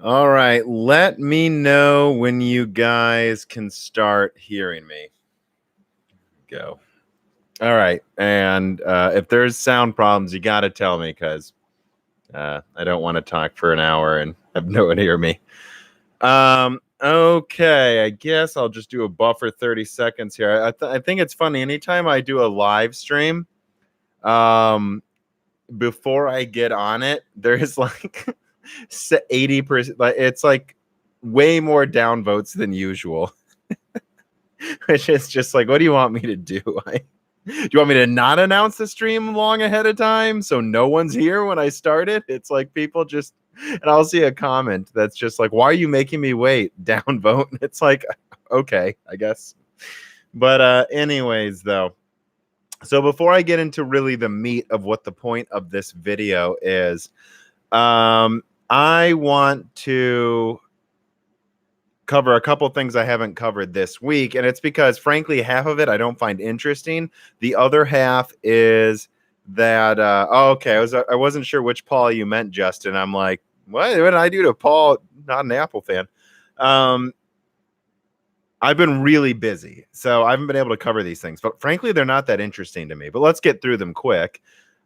All right, let me know when you guys can start hearing me. Go. All right, and if there's sound problems, you got to tell me because I don't want to talk for an hour and have no one hear me. Okay, I guess I'll just do a buffer 30 seconds here. I think it's funny. Anytime I do a live stream, before I get on it, there's like 80%. It's like way more downvotes than usual, which is just like, what do you want me to do? Do you want me to not announce the stream long ahead of time so no one's here when I start it? It's like people just, and I'll see a comment that's just like, why are you making me wait? Downvote. It's like, okay, I guess. But anyways, though. So before I get into really the meat of what the point of this video is, I want to cover a couple things I haven't covered this week, and it's because, frankly, half of it I don't find interesting. The other half is that okay, I wasn't sure which Paul you meant, Justin. I'm like, what did I do to Paul? Not an Apple fan. I've been really busy, so I haven't been able to cover these things. But frankly, they're not that interesting to me. But let's get through them quick.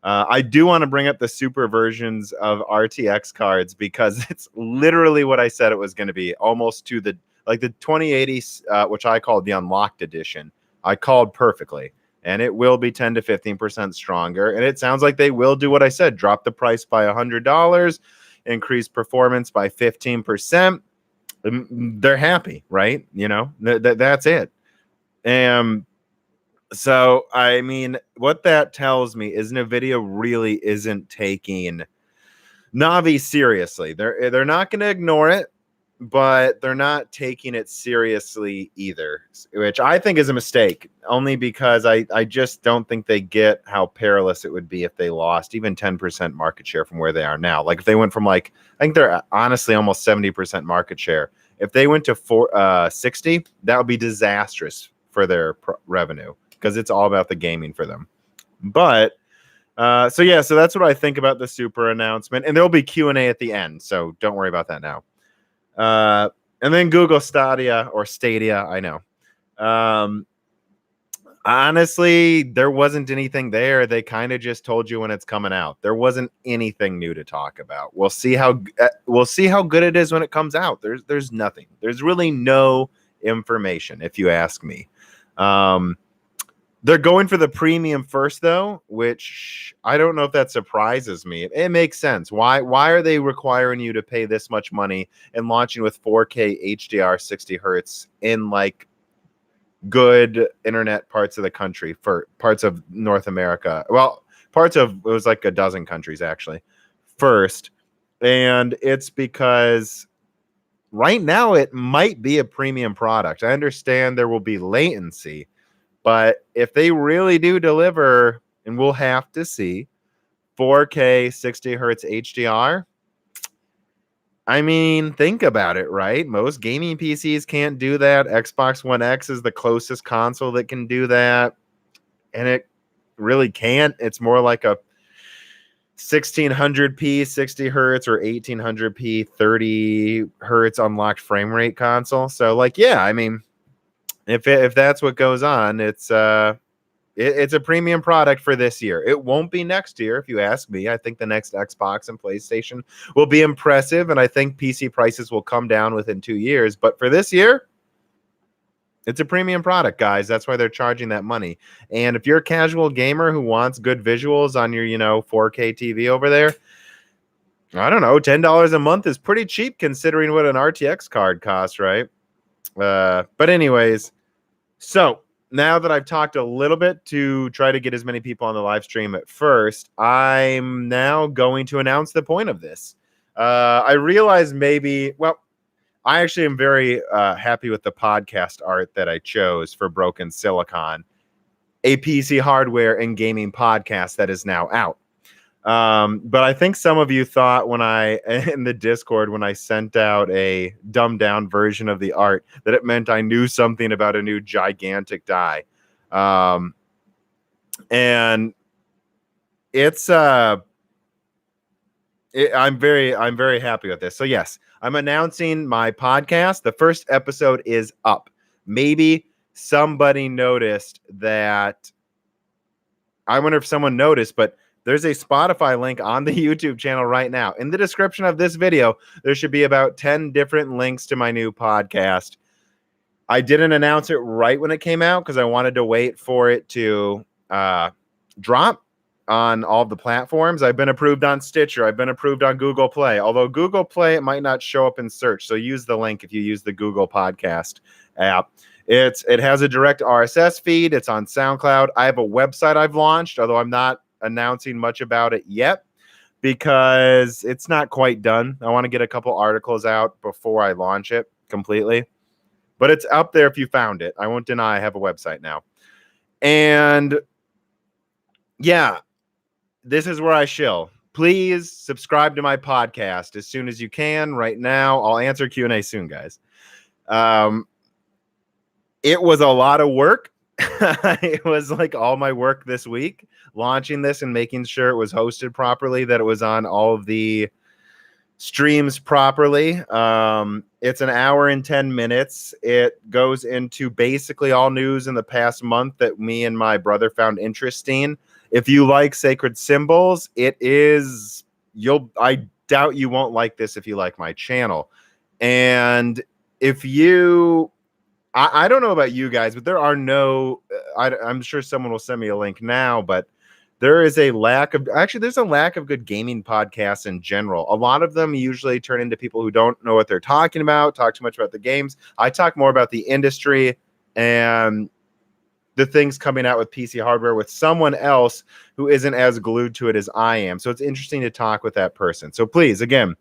I do want to bring up the super versions of RTX cards because it's literally what I said it was going to be, almost to the 2080, which I called the unlocked edition. I called perfectly, and it will be 10 to 15% stronger. And it sounds like they will do what I said: drop the price by $100, increase performance by 15%. They're happy, right? You know, that's it. And so, I mean, what that tells me is Nvidia really isn't taking Navi seriously. They're not going to ignore it, but they're not taking it seriously either, which I think is a mistake, only because I just don't think they get how perilous it would be if they lost even 10% market share from where they are now. Like if they went from I think they're honestly almost 70% market share. If they went to 60, that would be disastrous for their revenue because it's all about the gaming for them. But so that's what I think about the Super announcement, and there'll be Q&A at the end, so don't worry about that now. And then Google Stadia or Stadia, I know. Honestly, there wasn't anything there. They kind of just told you when it's coming out. There wasn't anything new to talk about. We'll see how good it is when it comes out. There's nothing. There's really no information, if you ask me. They're going for the premium first, though, which I don't know if that surprises me. It makes sense. Why are they requiring you to pay this much money and launching with 4K HDR 60 hertz in good internet parts of the country, for parts of North America? Well, it was like a dozen countries actually first. And it's because right now it might be a premium product. I understand there will be latency, but if they really do deliver, and we'll have to see, 4K 60 hertz HDR, I mean, think about it, right? Most gaming PCs can't do that. Xbox One X is the closest console that can do that, and it really can't. It's more like a 1600p 60 hertz or 1800p 30 hertz unlocked frame rate console. So, I mean, if that's what goes on, it's a premium product for this year. It won't be next year, if you ask me. I think the next Xbox and PlayStation will be impressive, and I think PC prices will come down within 2 years. But for this year, it's a premium product, guys. That's why they're charging that money. And if you're a casual gamer who wants good visuals on your, 4K TV over there, I don't know, $10 a month is pretty cheap considering what an RTX card costs, right? But anyways, so now that I've talked a little bit to try to get as many people on the live stream at first, I'm now going to announce the point of this. I realize I actually am very happy with the podcast art that I chose for Broken Silicon, a PC hardware and gaming podcast that is now out. But I think some of you thought in the Discord, when I sent out a dumbed down version of the art, that it meant I knew something about a new gigantic die. And it's I'm very happy with this. So yes, I'm announcing my podcast. The first episode is up. Maybe somebody noticed that. I wonder if someone noticed, but there's a Spotify link on the YouTube channel right now. In the description of this video, there should be about 10 different links to my new podcast. I didn't announce it right when it came out because I wanted to wait for it to drop on all the platforms. I've been approved on Stitcher. I've been approved on Google Play. Although Google Play, it might not show up in search. So use the link if you use the Google Podcast app. It has a direct RSS feed. It's on SoundCloud. I have a website I've launched, although I'm not announcing much about it yet because it's not quite done. I want to get a couple articles out before I launch it completely. But it's up there if you found it. I won't deny I have a website now. And yeah, this is where I shill. Please subscribe to my podcast as soon as you can. Right now, I'll answer Q&A soon, guys. It was a lot of work. It was like all my work this week, launching this and making sure it was hosted properly, that it was on all of the streams properly. It's an hour and 10 minutes. It goes into basically all news in the past month that me and my brother found interesting. If you like sacred symbols, I doubt you won't like this if you like my channel. And if you, I don't know about you guys, but there are I'm sure someone will send me a link now, but there's a lack of good gaming podcasts in general. A lot of them usually turn into people who don't know what they're talking about, talk too much about the games. I talk more about the industry and the things coming out with PC hardware with someone else who isn't as glued to it as I am. So it's interesting to talk with that person. So please, again,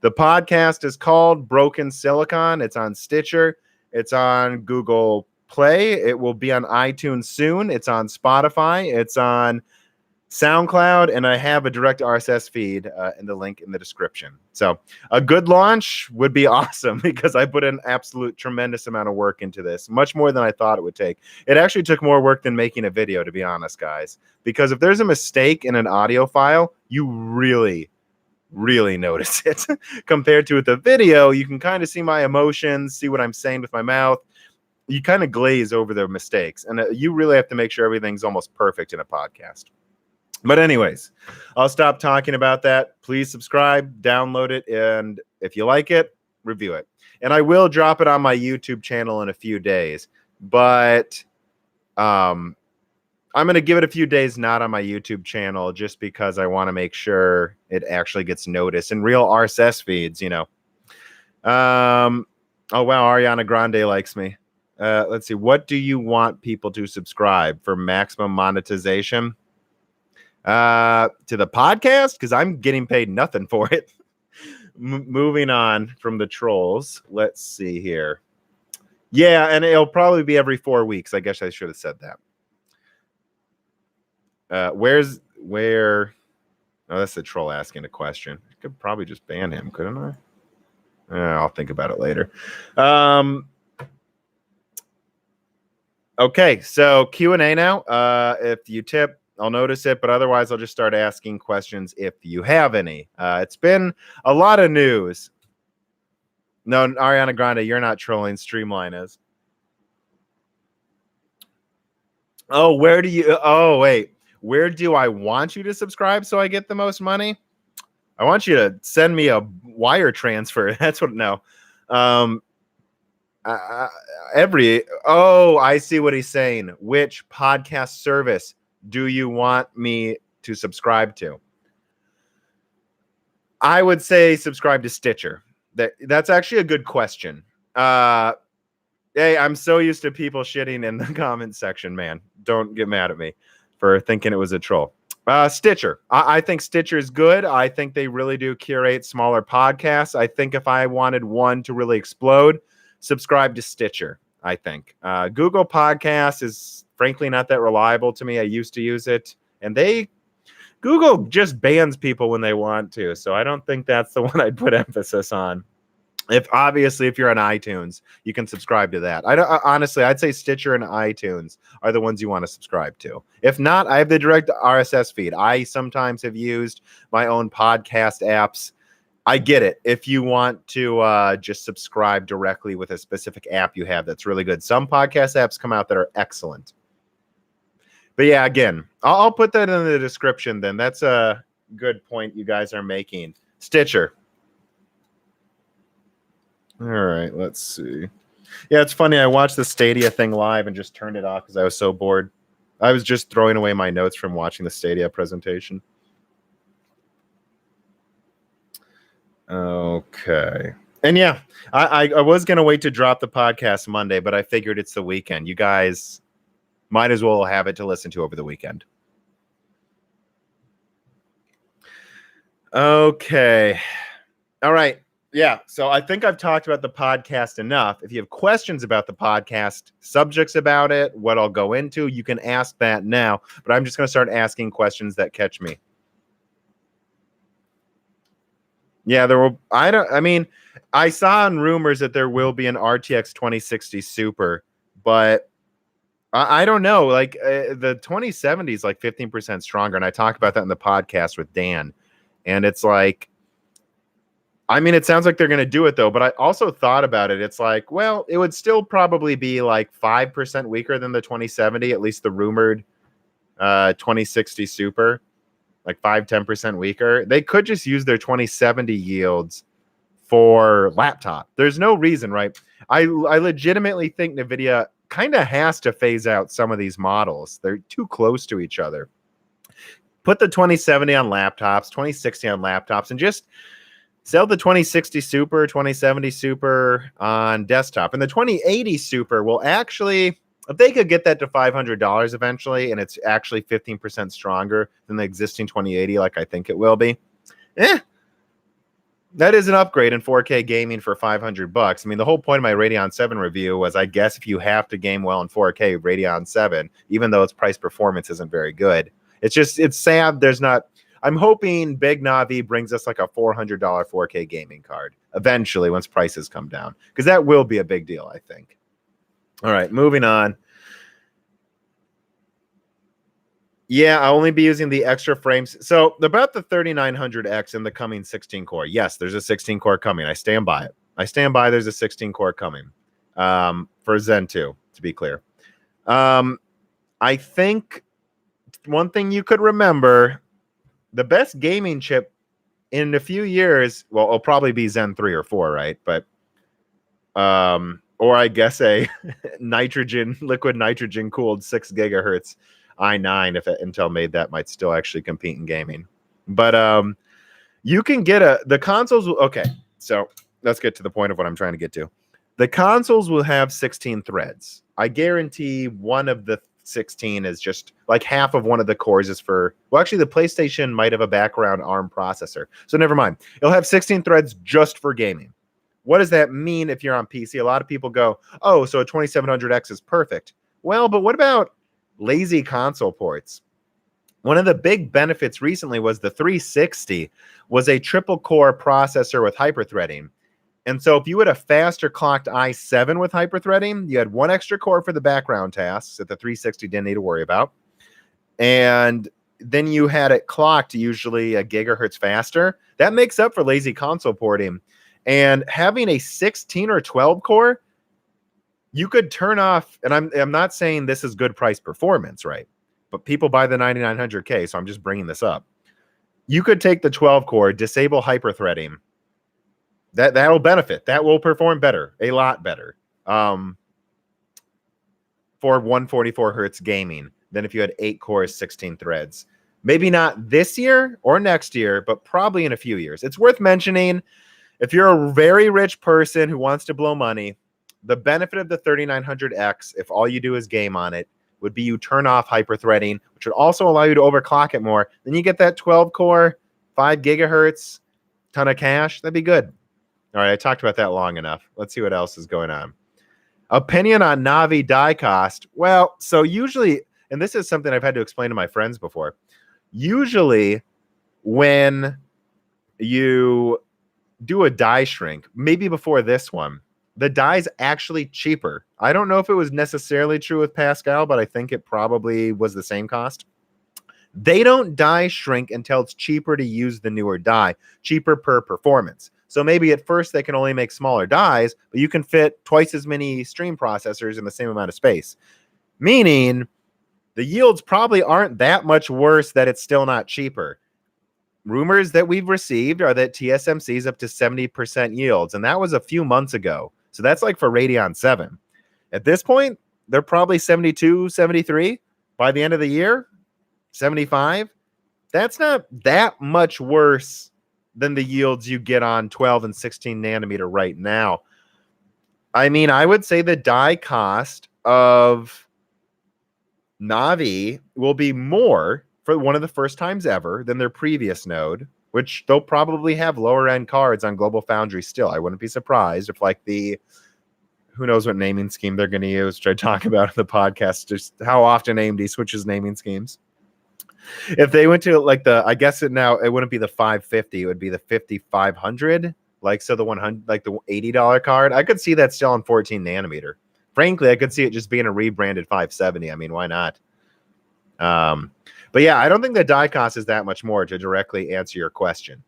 the podcast is called Broken Silicon. It's on Stitcher. It's on Google Play. It will be on iTunes soon. It's on Spotify. It's on SoundCloud, and I have a direct RSS feed in the link in the description. So a good launch would be awesome because I put an absolute tremendous amount of work into this, much more than I thought it would take. It actually took more work than making a video, to be honest, guys, because if there's a mistake in an audio file, you really notice it. Compared to with the video, you can kind of see my emotions, see what I'm saying with my mouth. You kind of glaze over the mistakes, and you really have to make sure everything's almost perfect in a podcast. But anyways, I'll stop talking about that. Please subscribe, download it, and if you like it, review it. And I will drop it on my YouTube channel in a few days, but I'm going to give it a few days not on my YouTube channel just because I want to make sure it actually gets noticed in real RSS feeds, you know. Oh, wow, Ariana Grande likes me. Let's see. What do you want people to subscribe for maximum monetization? To the podcast, because I'm getting paid nothing for it. Moving on from the trolls. Let's see here. Yeah, and it'll probably be every 4 weeks. I guess I should have said that. Where? Oh, that's the troll asking a question. I could probably just ban him, couldn't I? I'll think about it later. Okay, so Q&A now. If you tip, I'll notice it, but otherwise I'll just start asking questions if you have any. It's been a lot of news. No, Ariana Grande, you're not trolling. Streamline is. Oh, wait. Where do I want you to subscribe so I get the most money? I want you to send me a wire transfer. That's what, no. I see what he's saying. Which podcast service do you want me to subscribe to? I would say subscribe to Stitcher. That's actually a good question. Hey, I'm so used to people shitting in the comment section, man. Don't get mad at me for thinking it was a troll. Stitcher. I think Stitcher is good. I think they really do curate smaller podcasts. I think if I wanted one to really explode, subscribe to Stitcher, I think. Google Podcasts is frankly not that reliable to me. I used to use it, and Google just bans people when they want to, so I don't think that's the one I'd put emphasis on. If you're on iTunes, you can subscribe to that. I don't honestly, I'd say Stitcher and iTunes are the ones you want to subscribe to. If not, I have the direct RSS feed. I sometimes have used my own podcast apps. I get it. If you want to just subscribe directly with a specific app you have, that's really good. Some podcast apps come out that are excellent. But yeah, again, I'll put that in the description then. That's a good point you guys are making. Stitcher. All right, let's see. Yeah, it's funny. I watched the Stadia thing live and just turned it off because I was so bored. I was just throwing away my notes from watching the Stadia presentation. Okay. And yeah, I was going to wait to drop the podcast Monday, but I figured it's the weekend. You guys might as well have it to listen to over the weekend. Okay. All right. Yeah. So I think I've talked about the podcast enough. If you have questions about the podcast, subjects about it, what I'll go into, you can ask that now. But I'm just going to start asking questions that catch me. Yeah, there will. I saw in rumors that there will be an RTX 2060 Super, but I don't know. Like the 2070 is like 15% stronger, and I talked about that in the podcast with Dan. And it's like, it sounds like they're going to do it though. But I also thought about it. It's like, well, it would still probably be like 5% weaker than the 2070, at least the rumored 2060 Super. Like 5-10% weaker. They could just use their 2070 yields for laptop. There's no reason, right? I legitimately think Nvidia kind of has to phase out some of these models. They're too close to each other. Put the 2070 on laptops, 2060 on laptops, and just sell the 2060 Super, 2070 Super on desktop. And the 2080 Super will actually, if they could get that to $500 eventually, and it's actually 15% stronger than the existing 2080, like I think it will be, that is an upgrade in 4K gaming for $500. I mean, the whole point of my Radeon 7 review was, I guess if you have to game well in 4K, Radeon 7, even though its price performance isn't very good. It's sad there's not. I'm hoping Big Navi brings us like a $400 4K gaming card eventually once prices come down, because that will be a big deal, I think. All right, moving on. Yeah, I'll only be using the extra frames. So about the 3900X and the coming 16 core. Yes, there's a 16 core coming. I stand by it. I stand by there's a 16 core coming for Zen 2, to be clear. I think one thing you could remember, the best gaming chip in a few years, well, it'll probably be Zen 3 or 4, right? But or I guess a liquid nitrogen cooled 6 gigahertz i9, if Intel made that, might still actually compete in gaming. But you can get the consoles. Okay, so let's get to the point of what I'm trying to get to. The consoles will have 16 threads. I guarantee one of the 16 is just like half of one of the cores is for, well, actually the PlayStation might have a background ARM processor, so never mind. It'll have 16 threads just for gaming. What does that mean if you're on PC? A lot of people go, oh, so a 2700X is perfect. Well, but what about lazy console ports? One of the big benefits recently was the 360 was a triple core processor with hyperthreading. And so if you had a faster clocked i7 with hyperthreading, you had one extra core for the background tasks that the 360 didn't need to worry about. And then you had it clocked usually a gigahertz faster. That makes up for lazy console porting. And having a 16 or 12 core, you could turn off, and I'm not saying this is good price performance, right? But people buy the 9900K, so I'm just bringing this up. You could take the 12 core, disable hyperthreading. That'll benefit. That will perform better, a lot better, for 144 hertz gaming than if you had 8 cores, 16 threads. Maybe not this year or next year, but probably in a few years. It's worth mentioning, if you're a very rich person who wants to blow money, the benefit of the 3900X, if all you do is game on it, would be you turn off hyperthreading, which would also allow you to overclock it more. Then you get that 12 core, 5 gigahertz, ton of cash. That'd be good. All right, I talked about that long enough. Let's see what else is going on. Opinion on Navi die cost. Well, so usually, and this is something I've had to explain to my friends before, usually when you do a die shrink, maybe before this one, the die's actually cheaper. I don't know if it was necessarily true with Pascal, but I think it probably was the same cost. They don't die shrink until it's cheaper to use the newer die, cheaper per performance. So maybe at first they can only make smaller dies, but you can fit twice as many stream processors in the same amount of space. Meaning the yields probably aren't that much worse that it's still not cheaper. Rumors that we've received are that TSMC is up to 70% yields, and that was a few months ago. So that's like for Radeon VII. At this point, they're probably 72, 73 by the end of the year, 75. That's not that much worse than the yields you get on 12 and 16 nanometer right now. I mean, I would say the die cost of Navi will be more for one of the first times ever than their previous node, which they'll probably have lower end cards on Global Foundry still. I wouldn't be surprised if like who knows what naming scheme they're going to use, which I talk about in the podcast, just how often AMD switches naming schemes. If they went to like I guess it wouldn't be the 550, it would be the 5500, like so the 100, like the $80 card. I could see that still on 14 nanometer. Frankly, I could see it just being a rebranded 570. I mean, why not? But yeah, I don't think the die cost is that much more, to directly answer your question,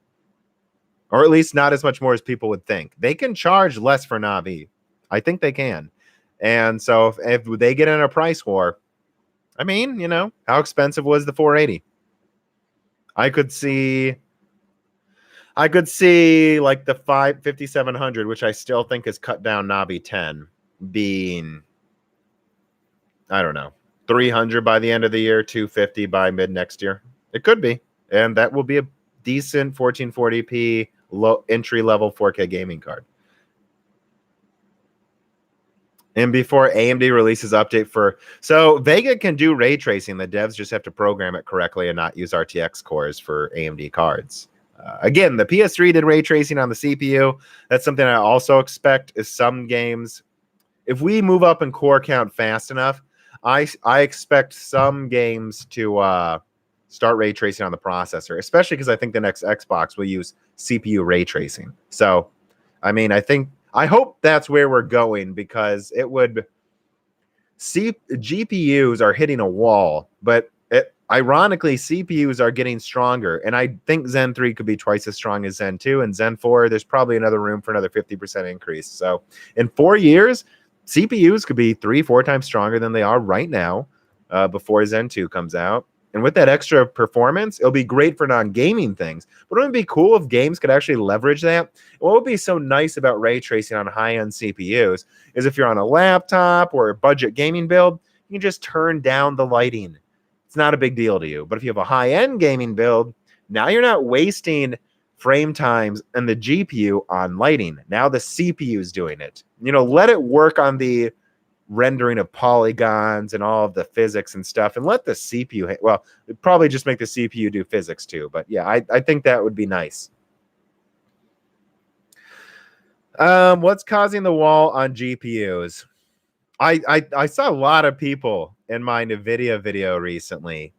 or at least not as much more as people would think. They can charge less for Navi. I think they can. And so if they get in a price war, I mean, you know, how expensive was the 480? I could see like the 5700, which I still think is cut down Navi 10, being, I don't know, 300 by the end of the year, 250 by mid next year. It could be. And that will be a decent 1440p low entry level 4K gaming card. And before AMD releases update so Vega can do ray tracing. The devs just have to program it correctly and not use RTX cores for AMD cards. Again, the PS3 did ray tracing on the CPU. That's something I also expect is some games. If we move up in core count fast enough, I expect some games to start ray tracing on the processor, especially because I think the next Xbox will use CPU ray tracing. So, I mean, I hope that's where we're going, because it would GPUs are hitting a wall, but ironically, CPUs are getting stronger. And I think Zen 3 could be twice as strong as Zen 2, and Zen 4, there's probably another room for another 50% increase. So in 4 years, CPUs could be 3-4 times stronger than they are right now before Zen 2 comes out. And with that extra performance, it'll be great for non-gaming things. But wouldn't it be cool if games could actually leverage that? What would be so nice about ray tracing on high-end CPUs is if you're on a laptop or a budget gaming build, you can just turn down the lighting. It's not a big deal to you. But if you have a high-end gaming build, now you're not wasting frame times and the GPU on lighting. Now the CPU is doing it. You know, let it work on the rendering of polygons and all of the physics and stuff, and let the CPU, well, it'd probably just make the CPU do physics too. But yeah, I think that would be nice. What's causing the wall on GPUs? I saw a lot of people in my Nvidia video recently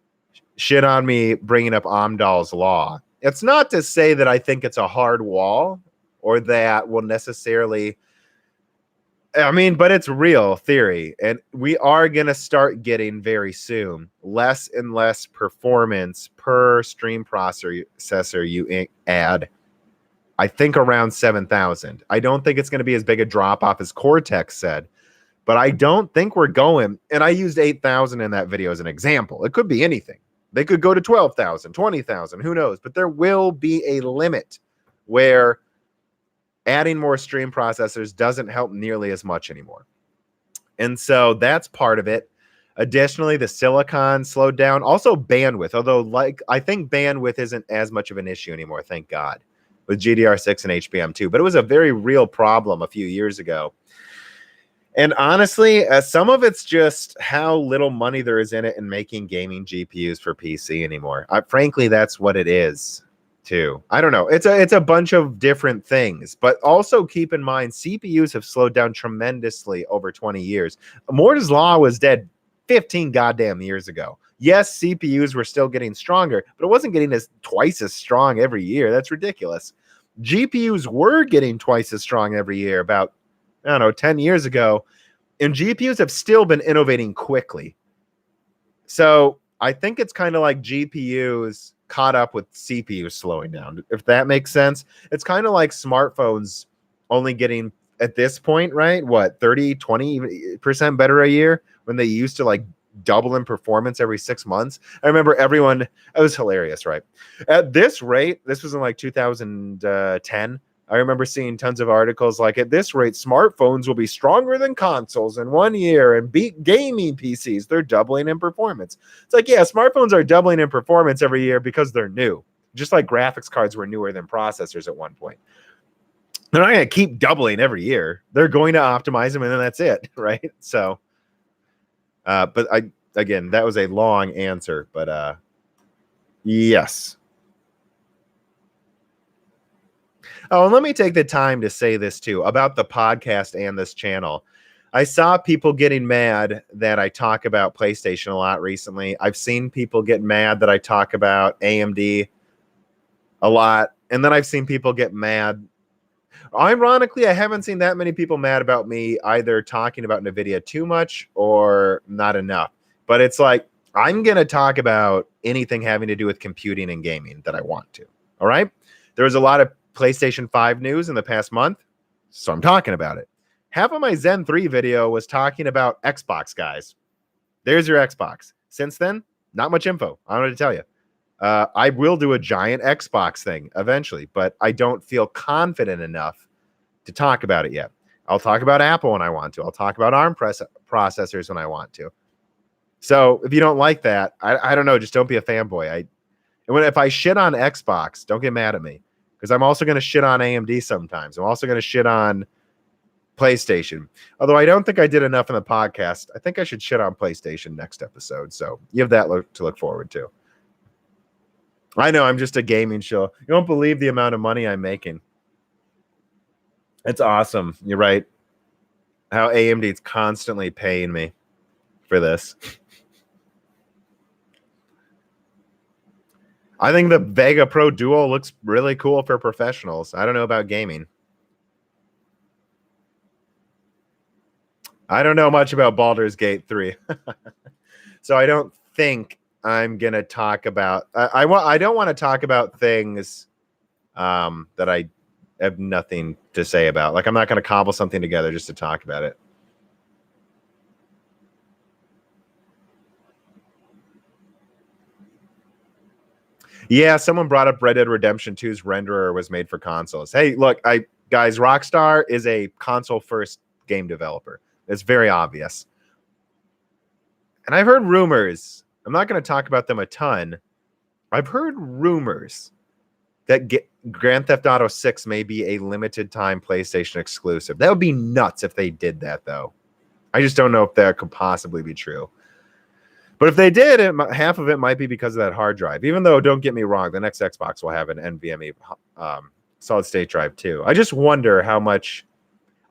shit on me bringing up Amdahl's law. It's not to say that I think it's a hard wall or that will necessarily, I mean, but it's real theory, and we are going to start getting very soon less and less performance per stream processor you add. I think around 7,000. I don't think it's going to be as big a drop off as Cortex said, but I don't think we're going. And I used 8,000 in that video as an example. It could be anything. They could go to 12,000, 20,000, who knows? But there will be a limit where adding more stream processors doesn't help nearly as much anymore. And so that's part of it. Additionally, the silicon slowed down. Also bandwidth, although I think bandwidth isn't as much of an issue anymore, thank God, with GDR6 and HBM2. But it was a very real problem a few years ago. And honestly, some of it's just how little money there is in it in making gaming GPUs for PC anymore. Frankly, that's what it is. Too. I don't know. It's a bunch of different things, but also keep in mind CPUs have slowed down tremendously over 20 years. Moore's Law was dead 15 goddamn years ago. Yes, CPUs were still getting stronger, but it wasn't getting twice as strong every year. That's ridiculous. GPUs were getting twice as strong every year about, I don't know, 10 years ago. And GPUs have still been innovating quickly. So I think it's kind of like GPUs caught up with CPUs slowing down, if that makes sense. It's kind of like smartphones only getting, at this point, right? What, 30, 20% better a year when they used to like double in performance every 6 months. I remember everyone, it was hilarious, right? At this rate, this was in like 2010. I remember seeing tons of articles like, at this rate, smartphones will be stronger than consoles in 1 year and beat gaming PCs. They're doubling in performance. It's like, yeah, smartphones are doubling in performance every year because they're new. Just like graphics cards were newer than processors at one point. They're not going to keep doubling every year. They're going to optimize them, and then that's it, right? So, but again, that was a long answer, but yes. Oh, and let me take the time to say this too about the podcast and this channel. I saw people getting mad that I talk about PlayStation a lot recently. I've seen people get mad that I talk about AMD a lot. And then I've seen people get mad. Ironically, I haven't seen that many people mad about me either talking about Nvidia too much or not enough. But it's like, I'm going to talk about anything having to do with computing and gaming that I want to. All right. There was a lot of PlayStation 5 news in the past month, so I'm talking about it. Half of my Zen 3 video was talking about Xbox, guys. There's your Xbox. Since then, not much info. I don't know what to tell you. I will do a giant Xbox thing eventually, but I don't feel confident enough to talk about it yet. I'll talk about Apple when I want to. I'll talk about ARM processors when I want to. So if you don't like that, I don't know. Just don't be a fanboy. If I shit on Xbox, don't get mad at me. Because I'm also going to shit on AMD sometimes. I'm also going to shit on PlayStation. Although I don't think I did enough in the podcast. I think I should shit on PlayStation next episode. So you have that to look forward to. I know, I'm just a gaming show. You don't believe the amount of money I'm making. It's awesome. You're right. How AMD is constantly paying me for this. I think the Vega Pro Duo looks really cool for professionals. I don't know about gaming. I don't know much about Baldur's Gate 3. So I don't think I'm going to talk about... I don't want to talk about things that I have nothing to say about. Like, I'm not going to cobble something together just to talk about it. Yeah, someone brought up Red Dead Redemption 2's renderer was made for consoles. Hey, look, guys, Rockstar is a console-first game developer. It's very obvious. And I've heard rumors. I'm not going to talk about them a ton. I've heard rumors that Grand Theft Auto 6 may be a limited-time PlayStation exclusive. That would be nuts if they did that, though. I just don't know if that could possibly be true. But if they did, half of it might be because of that hard drive. Even though, don't get me wrong, the next Xbox will have an NVMe solid-state drive too. I just wonder how much...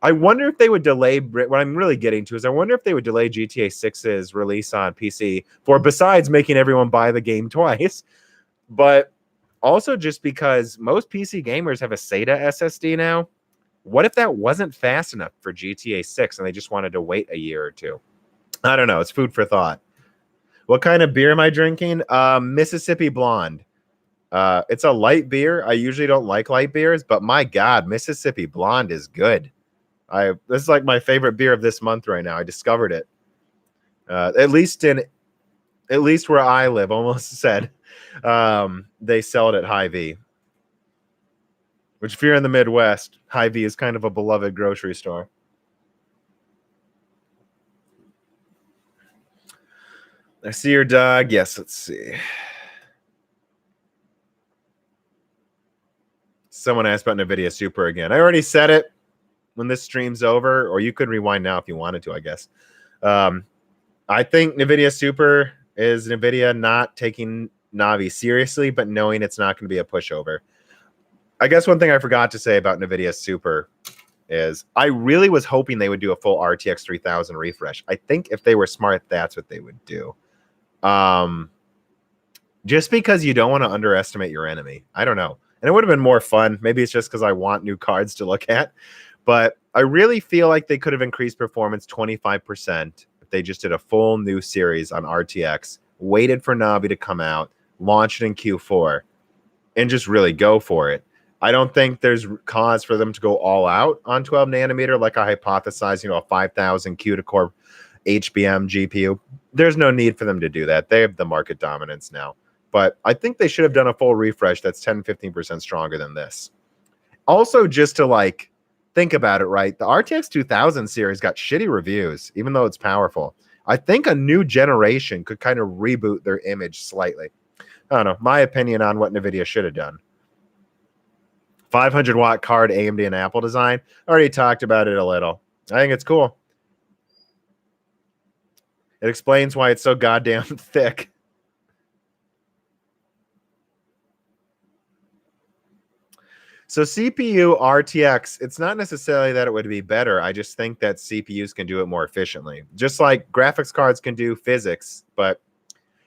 I wonder if they would delay... What I'm really getting to is I wonder if they would delay GTA 6's release on PC for, besides making everyone buy the game twice, but also just because most PC gamers have a SATA SSD now. What if that wasn't fast enough for GTA 6 and they just wanted to wait a year or two? I don't know. It's food for thought. What kind of beer am I drinking? Mississippi Blonde. It's a light beer. I usually don't like light beers, but my God, Mississippi Blonde is good. This is like my favorite beer of this month right now. I discovered it. At least where I live, almost said. They sell it at Hy-Vee. Which, if you're in the Midwest, Hy-Vee is kind of a beloved grocery store. I see your dog. Yes, let's see. Someone asked about Nvidia Super again. I already said it when this stream's over, or you could rewind now if you wanted to, I guess. I think Nvidia Super is Nvidia not taking Navi seriously, but knowing it's not going to be a pushover. I guess one thing I forgot to say about Nvidia Super is I really was hoping they would do a full RTX 3000 refresh. I think if they were smart, that's what they would do. Just because you don't want to underestimate your enemy. I don't know. And it would have been more fun. Maybe it's just because I want new cards to look at. But I really feel like they could have increased performance 25% if they just did a full new series on RTX, waited for Navi to come out, launched it in Q4, and just really go for it. I don't think there's cause for them to go all out on 12 nanometer like I hypothesized, a 5,000 Q to core HBM GPU. There's no need for them to do that. They have the market dominance now. But I think they should have done a full refresh that's 10-15% stronger than this. Also, just to think about it, right? The RTX 2000 series got shitty reviews, even though it's powerful. I think a new generation could kind of reboot their image slightly. I don't know. My opinion on what Nvidia should have done. 500-watt card, AMD and Apple design. Already talked about it a little. I think it's cool. It explains why it's so goddamn thick. So CPU RTX, it's not necessarily that it would be better. I just think that CPUs can do it more efficiently. Just like graphics cards can do physics, but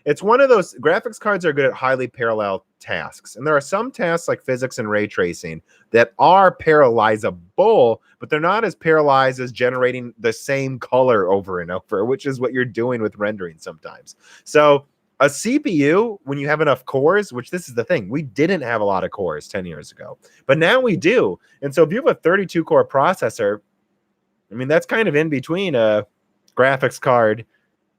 it's one of those graphics cards are good at highly parallel tasks. And there are some tasks like physics and ray tracing that are parallelizable, but they're not as parallelized as generating the same color over and over, which is what you're doing with rendering sometimes. So a CPU, when you have enough cores, which this is the thing, we didn't have a lot of cores 10 years ago, but now we do. And so if you have a 32 core processor, I mean, that's kind of in between a graphics card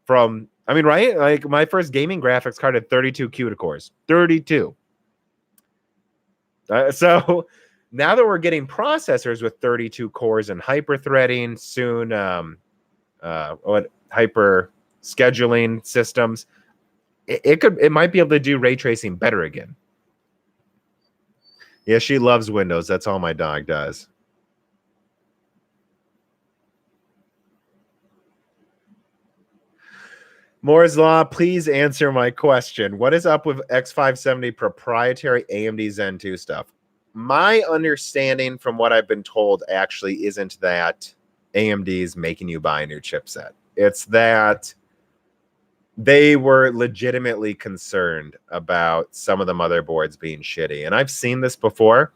from, I mean, right? Like my first gaming graphics card had 32 CUDA cores, 32. So now that we're getting processors with 32 cores and hyper-threading, soon hyper scheduling systems, it might be able to do ray tracing better again. Yeah, she loves Windows. That's all my dog does. Moore's Law, please answer my question. What is up with X570 proprietary AMD Zen 2 stuff? My understanding from what I've been told actually isn't that AMD is making you buy a new chipset. It's that they were legitimately concerned about some of the motherboards being shitty. And I've seen this before.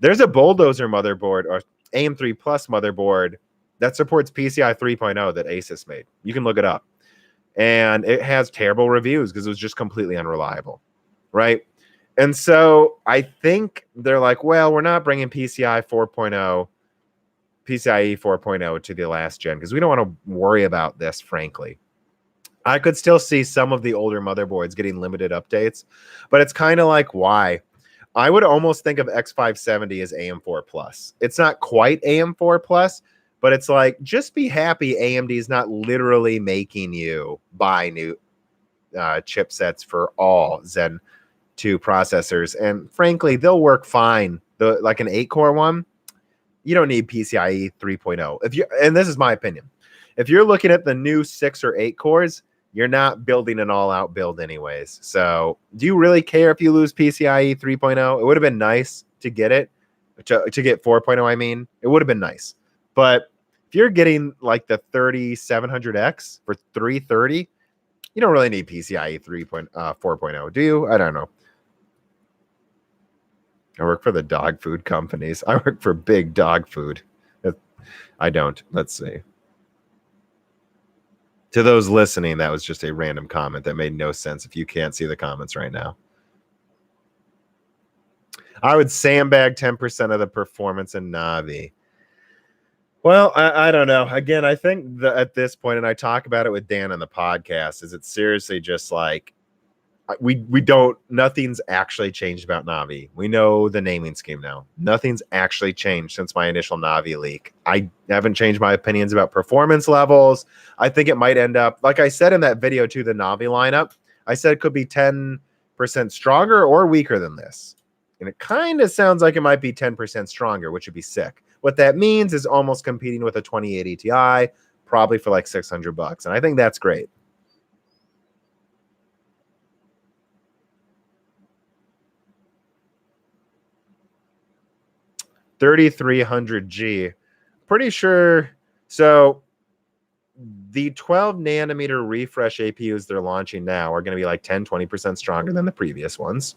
There's a Bulldozer motherboard or AM3 Plus motherboard that supports PCI 3.0 that Asus made. You can look it up. And it has terrible reviews because it was just completely unreliable, right? And so I think they're like, well, we're not bringing PCIe 4.0 to the last gen because we don't want to worry about this, frankly. I could still see some of the older motherboards getting limited updates, but it's kind of like, why? I would almost think of X570 as AM4 Plus. It's not quite AM4 Plus, but it's like, just be happy AMD is not literally making you buy new chipsets for all Zen 2 processors. And frankly, they'll work fine. Like an 8-core one, you don't need PCIe 3.0. And this is my opinion. If you're looking at the new 6 or 8 cores, you're not building an all-out build anyways. So do you really care if you lose PCIe 3.0? It would have been nice to get it, to get 4.0, I mean. It would have been nice. But if you're getting like the 3700X for $330, you don't really need PCIe 4.0, do you? I don't know. I work for the dog food companies. I work for big dog food. I don't. Let's see. To those listening, that was just a random comment that made no sense if you can't see the comments right now. I would sandbag 10% of the performance in Navi. Well, I don't know. Again, I think that at this point, and I talk about it with Dan on the podcast, is it's seriously just like, nothing's actually changed about Navi. We know the naming scheme now. Nothing's actually changed since my initial Navi leak. I haven't changed my opinions about performance levels. I think it might end up, like I said in that video too, the Navi lineup, I said it could be 10% stronger or weaker than this. And it kind of sounds like it might be 10% stronger, which would be sick. What that means is almost competing with a 2080 Ti, probably for like $600. And I think that's great. $3,300G. Pretty sure. So the 12 nanometer refresh APUs they're launching now are going to be like 10-20% stronger than the previous ones.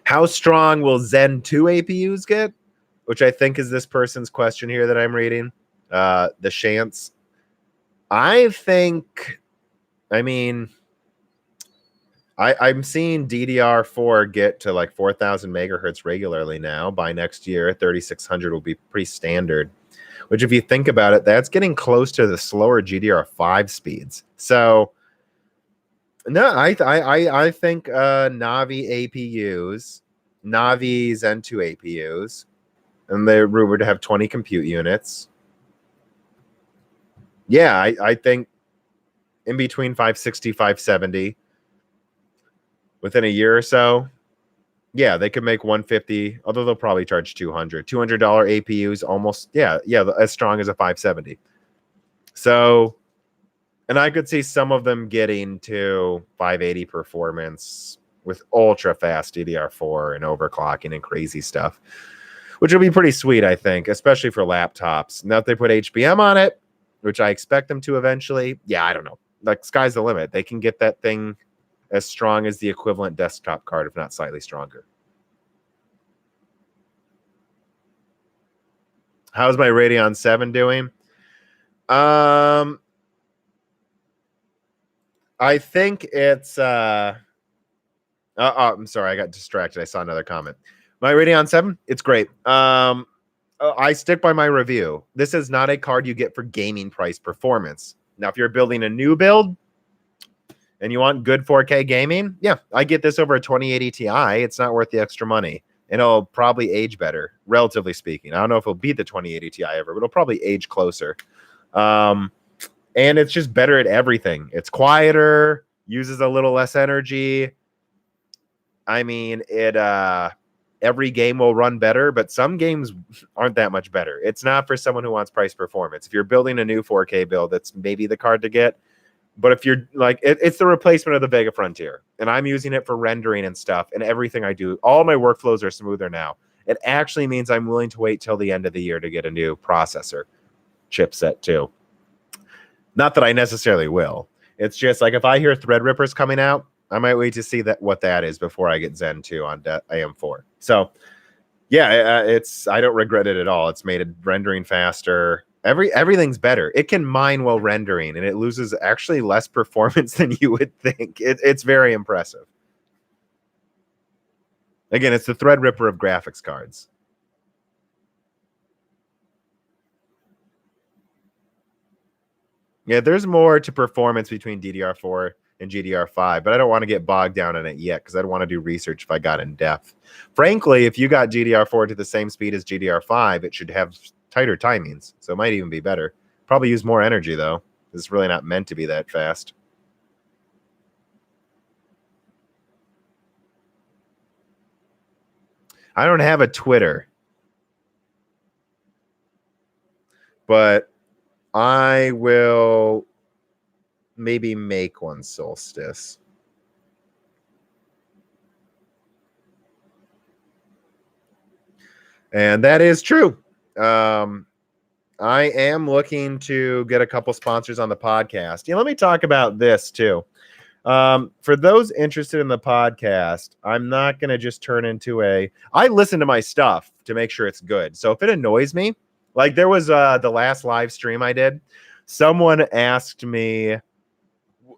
How strong will Zen 2 APUs get? Which I think is this person's question here that I'm reading. The Shants. I think, I mean, I'm seeing DDR4 get to like 4,000 megahertz regularly now. By next year, 3600 will be pretty standard. Which, if you think about it, that's getting close to the slower GDR5 speeds. So, no, I think Navi APUs, Navi Zen 2 APUs, and they're rumored to have 20 compute units. Yeah, I think in between 560, 570 within a year or so. Yeah, they could make 150, although they'll probably charge $200 APUs almost. Yeah, as strong as a 570. So, and I could see some of them getting to 580 performance with ultra fast DDR4 and overclocking and crazy stuff, which will be pretty sweet, I think, especially for laptops. Now, if they put HBM on it, which I expect them to eventually, yeah, I don't know. Like, sky's the limit. They can get that thing as strong as the equivalent desktop card, if not slightly stronger. How's my Radeon VII doing? I think it's I'm sorry, I got distracted. I saw another comment. My Radeon 7, it's great. I stick by my review. This is not a card you get for gaming price performance. Now, if you're building a new build and you want good 4K gaming, yeah, I get this over a 2080 Ti. It's not worth the extra money. And it'll probably age better, relatively speaking. I don't know if it'll beat the 2080 Ti ever, but it'll probably age closer. And it's just better at everything. It's quieter, uses a little less energy. I mean, every game will run better, but some games aren't that much better. It's not for someone who wants price performance. If you're building a new 4K build, that's maybe the card to get. But if you're like, it's the replacement of the Vega Frontier, and I'm using it for rendering and stuff, and everything I do, all my workflows are smoother now. It actually means I'm willing to wait till the end of the year to get a new processor chipset too. Not that I necessarily will. It's just like if I hear Threadripper's coming out, I might wait to see what that is before I get Zen 2 on AM4. So, yeah, I don't regret it at all. It's made it rendering faster. Everything's better. It can mine while rendering, and it loses actually less performance than you would think. It's very impressive. Again, it's the Threadripper of graphics cards. Yeah, there's more to performance between DDR4 and GDR5, but I don't want to get bogged down in it yet because I don't want to do research if I got in depth. Frankly, if you got GDR4 to the same speed as GDR5, it should have tighter timings, so it might even be better. Probably use more energy, though. It's really not meant to be that fast. I don't have a Twitter, but I will maybe make one, Solstice. And that is true. I am looking to get a couple sponsors on the podcast. Yeah, let me talk about this too. For those interested in the podcast, I'm not going to just turn into I listen to my stuff to make sure it's good. So if it annoys me, like there was the last live stream I did, someone asked me,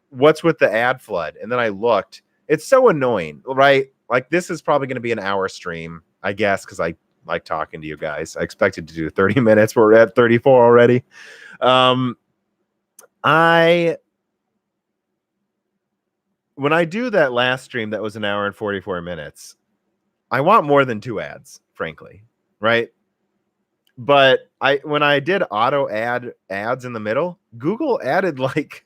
what's with the ad flood? And then I looked. It's so annoying, right? Like this is probably going to be an hour stream, I guess, because I like talking to you guys. I expected to do 30 minutes. We're at 34 already. When I do that last stream that was an hour and 44 minutes, I want more than 2 ads, frankly, right? But when I did auto ads in the middle, Google added like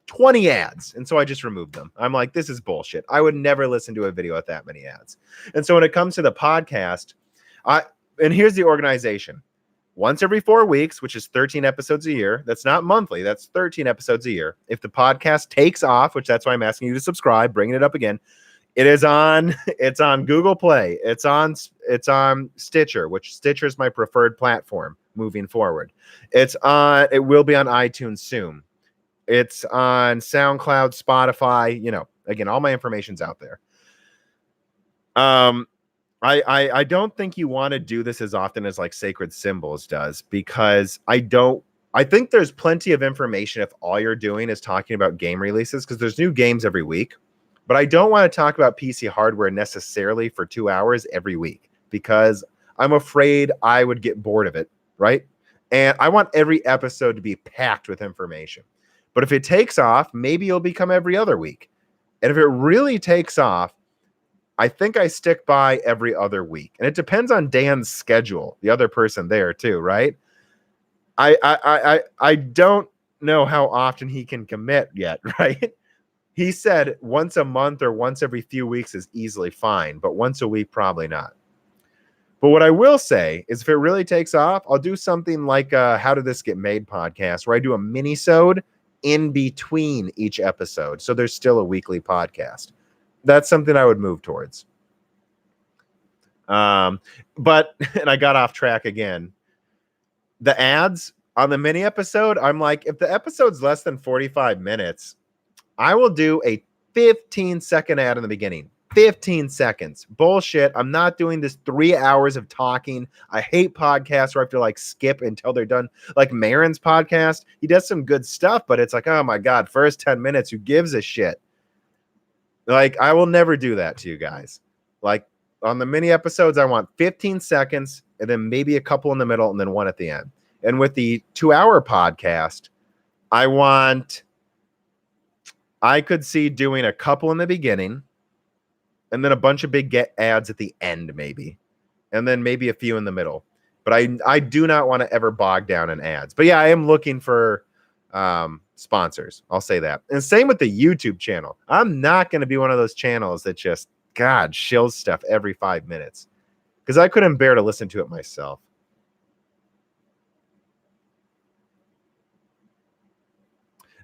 20 ads. And so I just removed them. I'm like, this is bullshit. I would never listen to a video with that many ads. And so when it comes to the podcast, and here's the organization. Once every 4 weeks, which is 13 episodes a year. That's not monthly. That's 13 episodes a year. If the podcast takes off, which that's why I'm asking you to subscribe, bringing it up again. It's on Google Play. It's on Stitcher, which Stitcher is my preferred platform moving forward. It will be on iTunes soon. It's on SoundCloud, Spotify, again, all my information's out there. Um, I don't think you want to do this as often as like Sacred Symbols does, because I think there's plenty of information if all you're doing is talking about game releases, because there's new games every week. But I don't want to talk about PC hardware necessarily for 2 hours every week, because I'm afraid I would get bored of it, right? And I want every episode to be packed with information. But if it takes off, maybe it'll become every other week. And if it really takes off, I think I stick by every other week. And it depends on Dan's schedule, the other person there too, right? I don't know how often he can commit yet, right? He said once a month or once every few weeks is easily fine, but once a week, probably not. But what I will say is if it really takes off, I'll do something like How Did This Get Made podcast, where I do a mini-sode in between each episode. So there's still a weekly podcast. That's something I would move towards. But, and I got off track again. The ads on the mini episode, I'm like, if the episode's less than 45 minutes, I will do a 15-second ad in the beginning. 15 seconds. Bullshit. I'm not doing this 3 hours of talking. I hate podcasts where I have to like skip until they're done. Like Marin's podcast, he does some good stuff, but it's like, oh my God, first 10 minutes, who gives a shit? Like, I will never do that to you guys. Like, on the mini episodes, I want 15 seconds and then maybe a couple in the middle and then one at the end. And with the 2-hour podcast, I could see doing a couple in the beginning and then a bunch of big ads at the end, maybe. And then maybe a few in the middle. But I do not want to ever bog down in ads. But yeah, I am looking for sponsors. I'll say that. And same with the YouTube channel. I'm not going to be one of those channels that just, God, shills stuff every 5 minutes, because I couldn't bear to listen to it myself.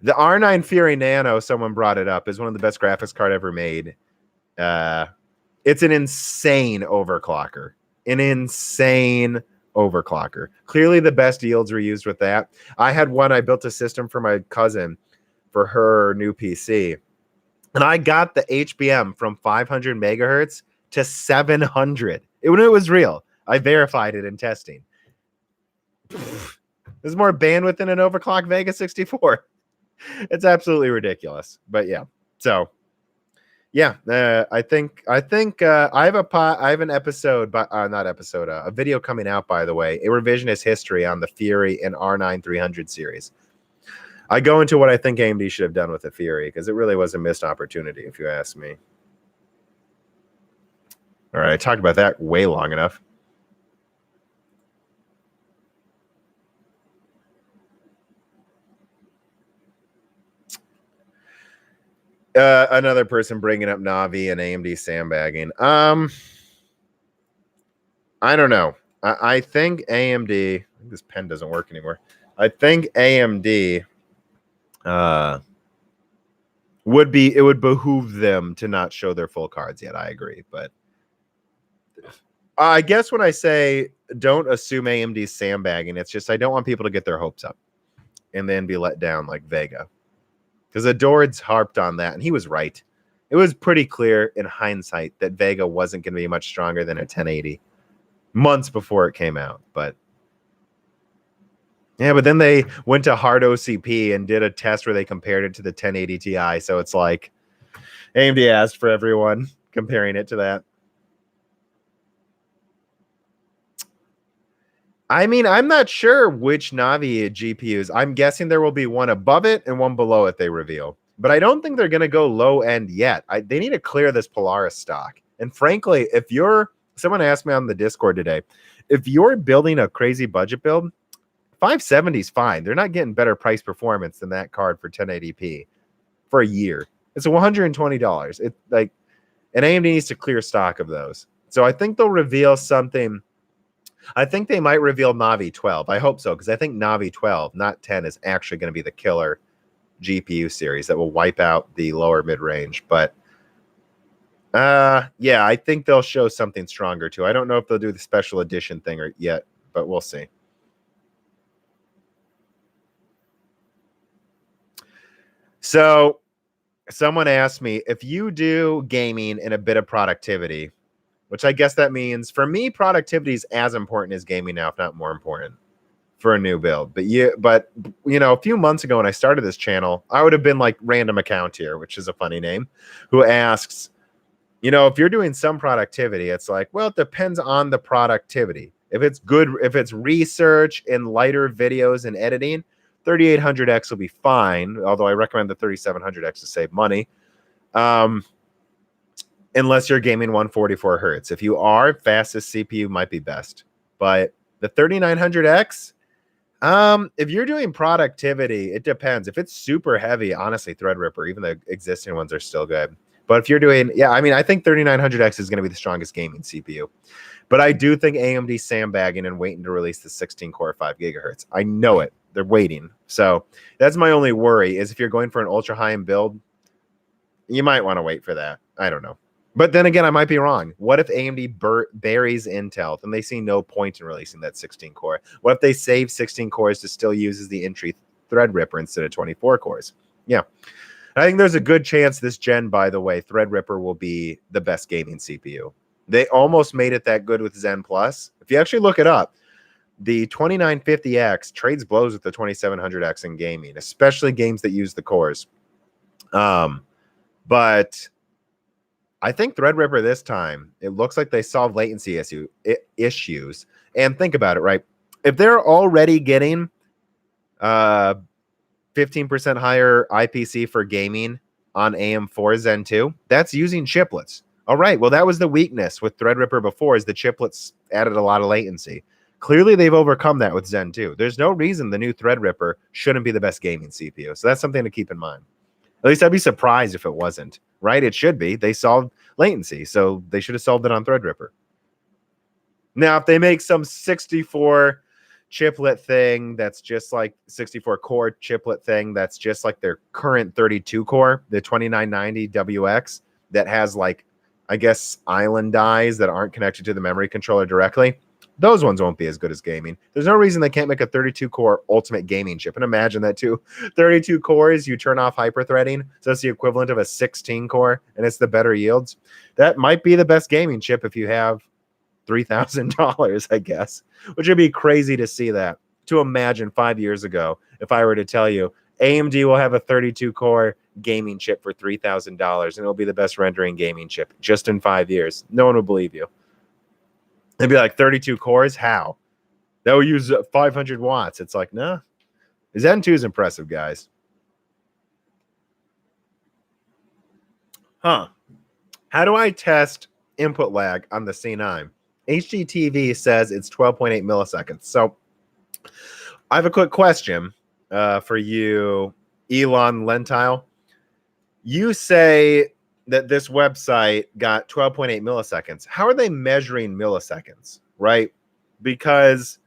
The R9 Fury Nano, someone brought it up, is one of the best graphics card ever made. It's an insane overclocker. An insane overclocker. Clearly the best yields were used with that. I built a system for my cousin for her new PC. And I got the HBM from 500 megahertz to 700. It was real. I verified it in testing. There's more bandwidth in an overclock Vega 64. It's absolutely ridiculous. But yeah. So yeah, I think I have an episode, but not episode, a video coming out, by the way, a revisionist history on the Fury and R9 300 series. I go into what I think AMD should have done with the Fury, because it really was a missed opportunity, if you ask me. All right, I talked about that way long enough. Another person bringing up Navi and AMD sandbagging. I don't know. I think AMD. This pen doesn't work anymore. I think AMD it would behoove them to not show their full cards yet. I agree, but I guess when I say don't assume AMD's sandbagging, it's just I don't want people to get their hopes up and then be let down like Vega. Because Adored's harped on that, and he was right. It was pretty clear in hindsight that Vega wasn't going to be much stronger than a 1080 months before it came out. But yeah, but then they went to hard OCP and did a test where they compared it to the 1080 Ti. So it's like AMD asked for everyone comparing it to that. I mean, I'm not sure which Navi GPUs. I'm guessing there will be one above it and one below it they reveal. But I don't think they're going to go low end yet. They need to clear this Polaris stock. And frankly, someone asked me on the Discord today, if you're building a crazy budget build, 570 is fine. They're not getting better price performance than that card for 1080p for a year. It's $120. And AMD needs to clear stock of those. So I think they'll reveal something. I think they might reveal Navi 12. I hope so, because I think Navi 12, not 10, is actually going to be the killer GPU series that will wipe out the lower mid-range. But yeah, I think they'll show something stronger too. I don't know if they'll do the special edition thing yet, but we'll see. So someone asked me, if you do gaming and a bit of productivity, which I guess that means for me, productivity is as important as gaming now, if not more important for a new build. But a few months ago when I started this channel, I would have been like random account here, which is a funny name, who asks, if you're doing some productivity, it's like, well, it depends on the productivity. If it's good, if it's research and lighter videos and editing, 3800X will be fine. Although I recommend the 3700X to save money. Unless you're gaming 144 hertz. If you are, fastest CPU might be best. But the 3900X, if you're doing productivity, it depends. If it's super heavy, honestly, Threadripper, even the existing ones are still good. But if you're doing, I think 3900X is going to be the strongest gaming CPU. But I do think AMD's sandbagging and waiting to release the 16-core 5 gigahertz. I know it. They're waiting. So that's my only worry is if you're going for an ultra high-end build, you might want to wait for that. I don't know. But then again, I might be wrong. What if AMD buries Intel? Then they see no point in releasing that 16 core. What if they save 16 cores to still use as the entry Threadripper instead of 24 cores? Yeah. I think there's a good chance this gen, by the way, Threadripper will be the best gaming CPU. They almost made it that good with Zen Plus. If you actually look it up, the 2950X trades blows with the 2700X in gaming, especially games that use the cores. But I think Threadripper this time, it looks like they solved latency issues. And think about it, right? If they're already getting 15% higher IPC for gaming on AM4 Zen 2, that's using chiplets. All right, well, that was the weakness with Threadripper before, is the chiplets added a lot of latency. Clearly, they've overcome that with Zen 2. There's no reason the new Threadripper shouldn't be the best gaming CPU. So that's something to keep in mind. At least I'd be surprised if it wasn't, right? It should be. They solved latency, so they should have solved it on Threadripper. Now, if they make some 64 chiplet thing that's just like 64 core chiplet thing that's just like their current 32 core, the 2990 WX, that has like, I guess, island dies that aren't connected to the memory controller directly, those ones won't be as good as gaming. There's no reason they can't make a 32-core ultimate gaming chip. And imagine that too. 32 cores, you turn off hyper-threading. So that's the equivalent of a 16-core, and it's the better yields. That might be the best gaming chip if you have $3,000, I guess, which would be crazy to see that. To imagine 5 years ago, if I were to tell you, AMD will have a 32-core gaming chip for $3,000, and it'll be the best rendering gaming chip just in 5 years. No one would believe you. They'd be like, 32 cores? How? That will use 500 watts. It's like, nah. Zen 2 is impressive, guys. Huh. How do I test input lag on the C9? HGTV says it's 12.8 milliseconds. So I have a quick question for you, Elon Lentile. You say that this website got 12.8 milliseconds. How are they measuring milliseconds, right? Because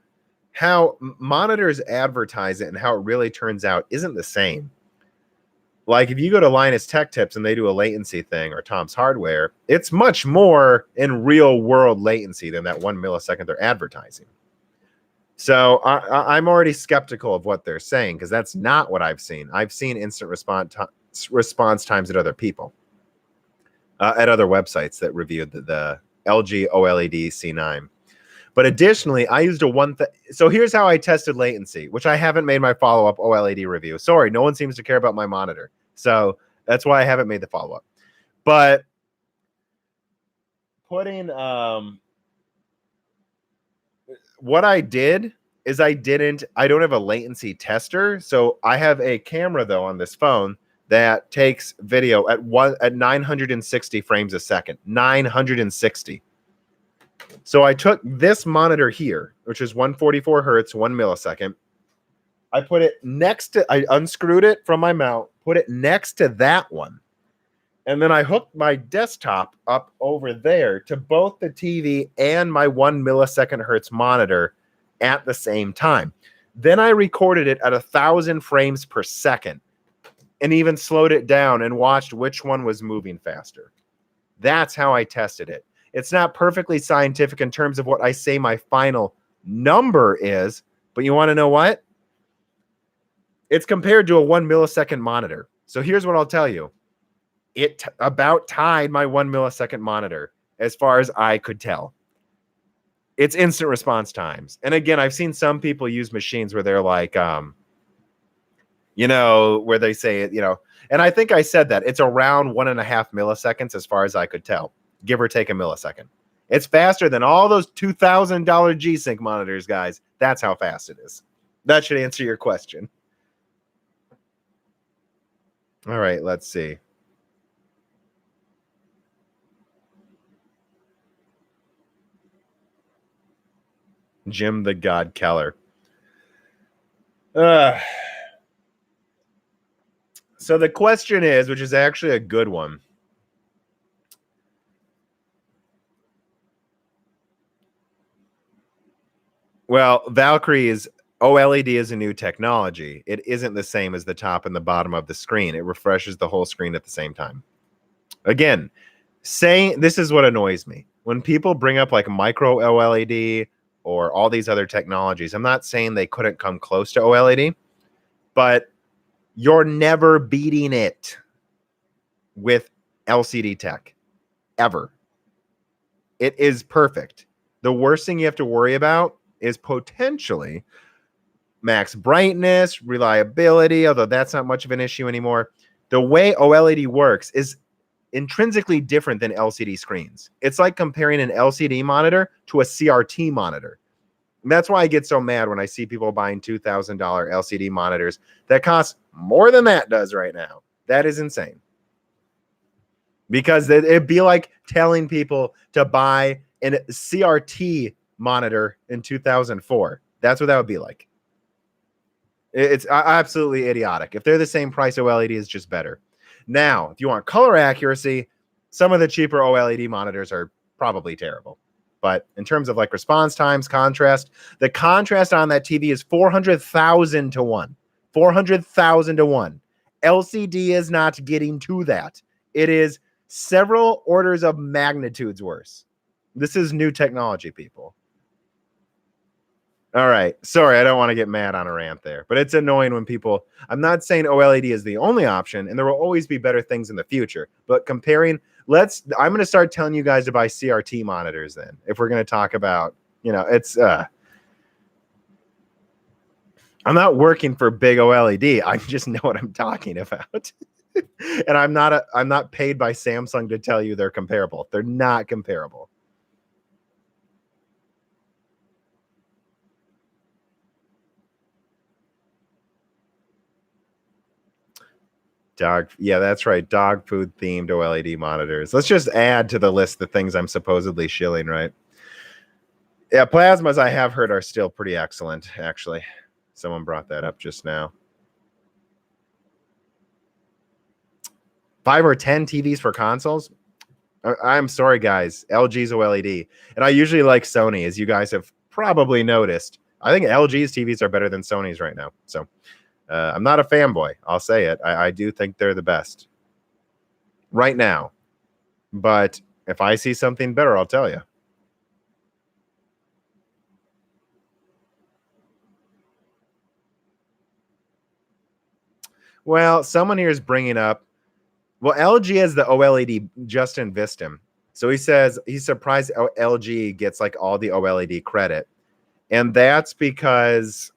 how monitors advertise it and how it really turns out isn't the same. Like if you go to Linus Tech Tips and they do a latency thing, or Tom's Hardware, it's much more in real world latency than that 1 millisecond they're advertising. So I'm already skeptical of what they're saying, because that's not what I've seen. I've seen instant response times at other people. At other websites that reviewed the LG OLED C9. But additionally, I used so here's how I tested latency, which I haven't made my follow-up OLED review. Sorry, no one seems to care about my monitor. So that's why I haven't made the follow-up. But putting what I did is I don't have a latency tester. So I have a camera though on this phone that takes video at 960 frames a second. 960. So I took this monitor here, which is 144 hertz, 1 millisecond. I put it next to, I unscrewed it from my mount, put it next to that one. And then I hooked my desktop up over there to both the TV and my 1 millisecond hertz monitor at the same time. Then I recorded it at 1,000 frames per second. And even slowed it down and watched which one was moving faster. That's how I tested it. It's not perfectly scientific in terms of what I say my final number is, but you want to know what? It's compared to a 1 millisecond monitor. So here's what I'll tell you. It about tied my 1 millisecond monitor. as far as I could tell. It's instant response times. And again, I've seen some people use machines where they're like, where they say, and I think I said that it's around 1.5 milliseconds as far as I could tell, give or take a millisecond. It's faster than all those $2,000 G-Sync monitors, guys. That's how fast it is. That should answer your question. All right, let's see. Jim the God Keller. So the question is, which is actually a good one. Well, Valkyrie's OLED is a new technology. It isn't the same as the top and the bottom of the screen. It refreshes the whole screen at the same time. Again, saying this is what annoys me. When people bring up like micro OLED or all these other technologies, I'm not saying they couldn't come close to OLED, but you're never beating it with LCD tech, ever. It is perfect. The worst thing you have to worry about is potentially max brightness, reliability, although that's not much of an issue anymore. The way OLED works is intrinsically different than LCD screens. It's like comparing an LCD monitor to a CRT monitor. And that's why I get so mad when I see people buying $2,000 LCD monitors that cost more than that does right now. That is insane. Because it'd be like telling people to buy a CRT monitor in 2004. That's what that would be like. It's absolutely idiotic. If they're the same price, OLED is just better. Now, if you want color accuracy, some of the cheaper OLED monitors are probably terrible. But in terms of like response times, contrast, the contrast on that TV is 400,000 to 1. 400,000 to 1. LCD is not getting to that. It is several orders of magnitudes worse. This is new technology, people. All right. Sorry, I don't want to get mad on a rant there, but it's annoying when people, I'm not saying OLED is the only option and there will always be better things in the future, but comparing, I'm going to start telling you guys to buy CRT monitors then, if we're going to talk about, it's, I'm not working for big OLED. I just know what I'm talking about. And I'm not paid by Samsung to tell you they're comparable. They're not comparable. Yeah, that's right. Dog food themed OLED monitors. Let's just add to the list the things I'm supposedly shilling, right? Yeah, plasmas I have heard are still pretty excellent, actually. Someone brought that up just now. 5 or 10 TVs for consoles? I'm sorry, guys. LG's OLED. And I usually like Sony, as you guys have probably noticed. I think LG's TVs are better than Sony's right now. So I'm not a fanboy. I'll say it. I do think they're the best right now. But if I see something better, I'll tell you. Well, someone here is bringing up, well, LG has the OLED Justin Vistam. So he says he's surprised LG gets like all the OLED credit. And that's because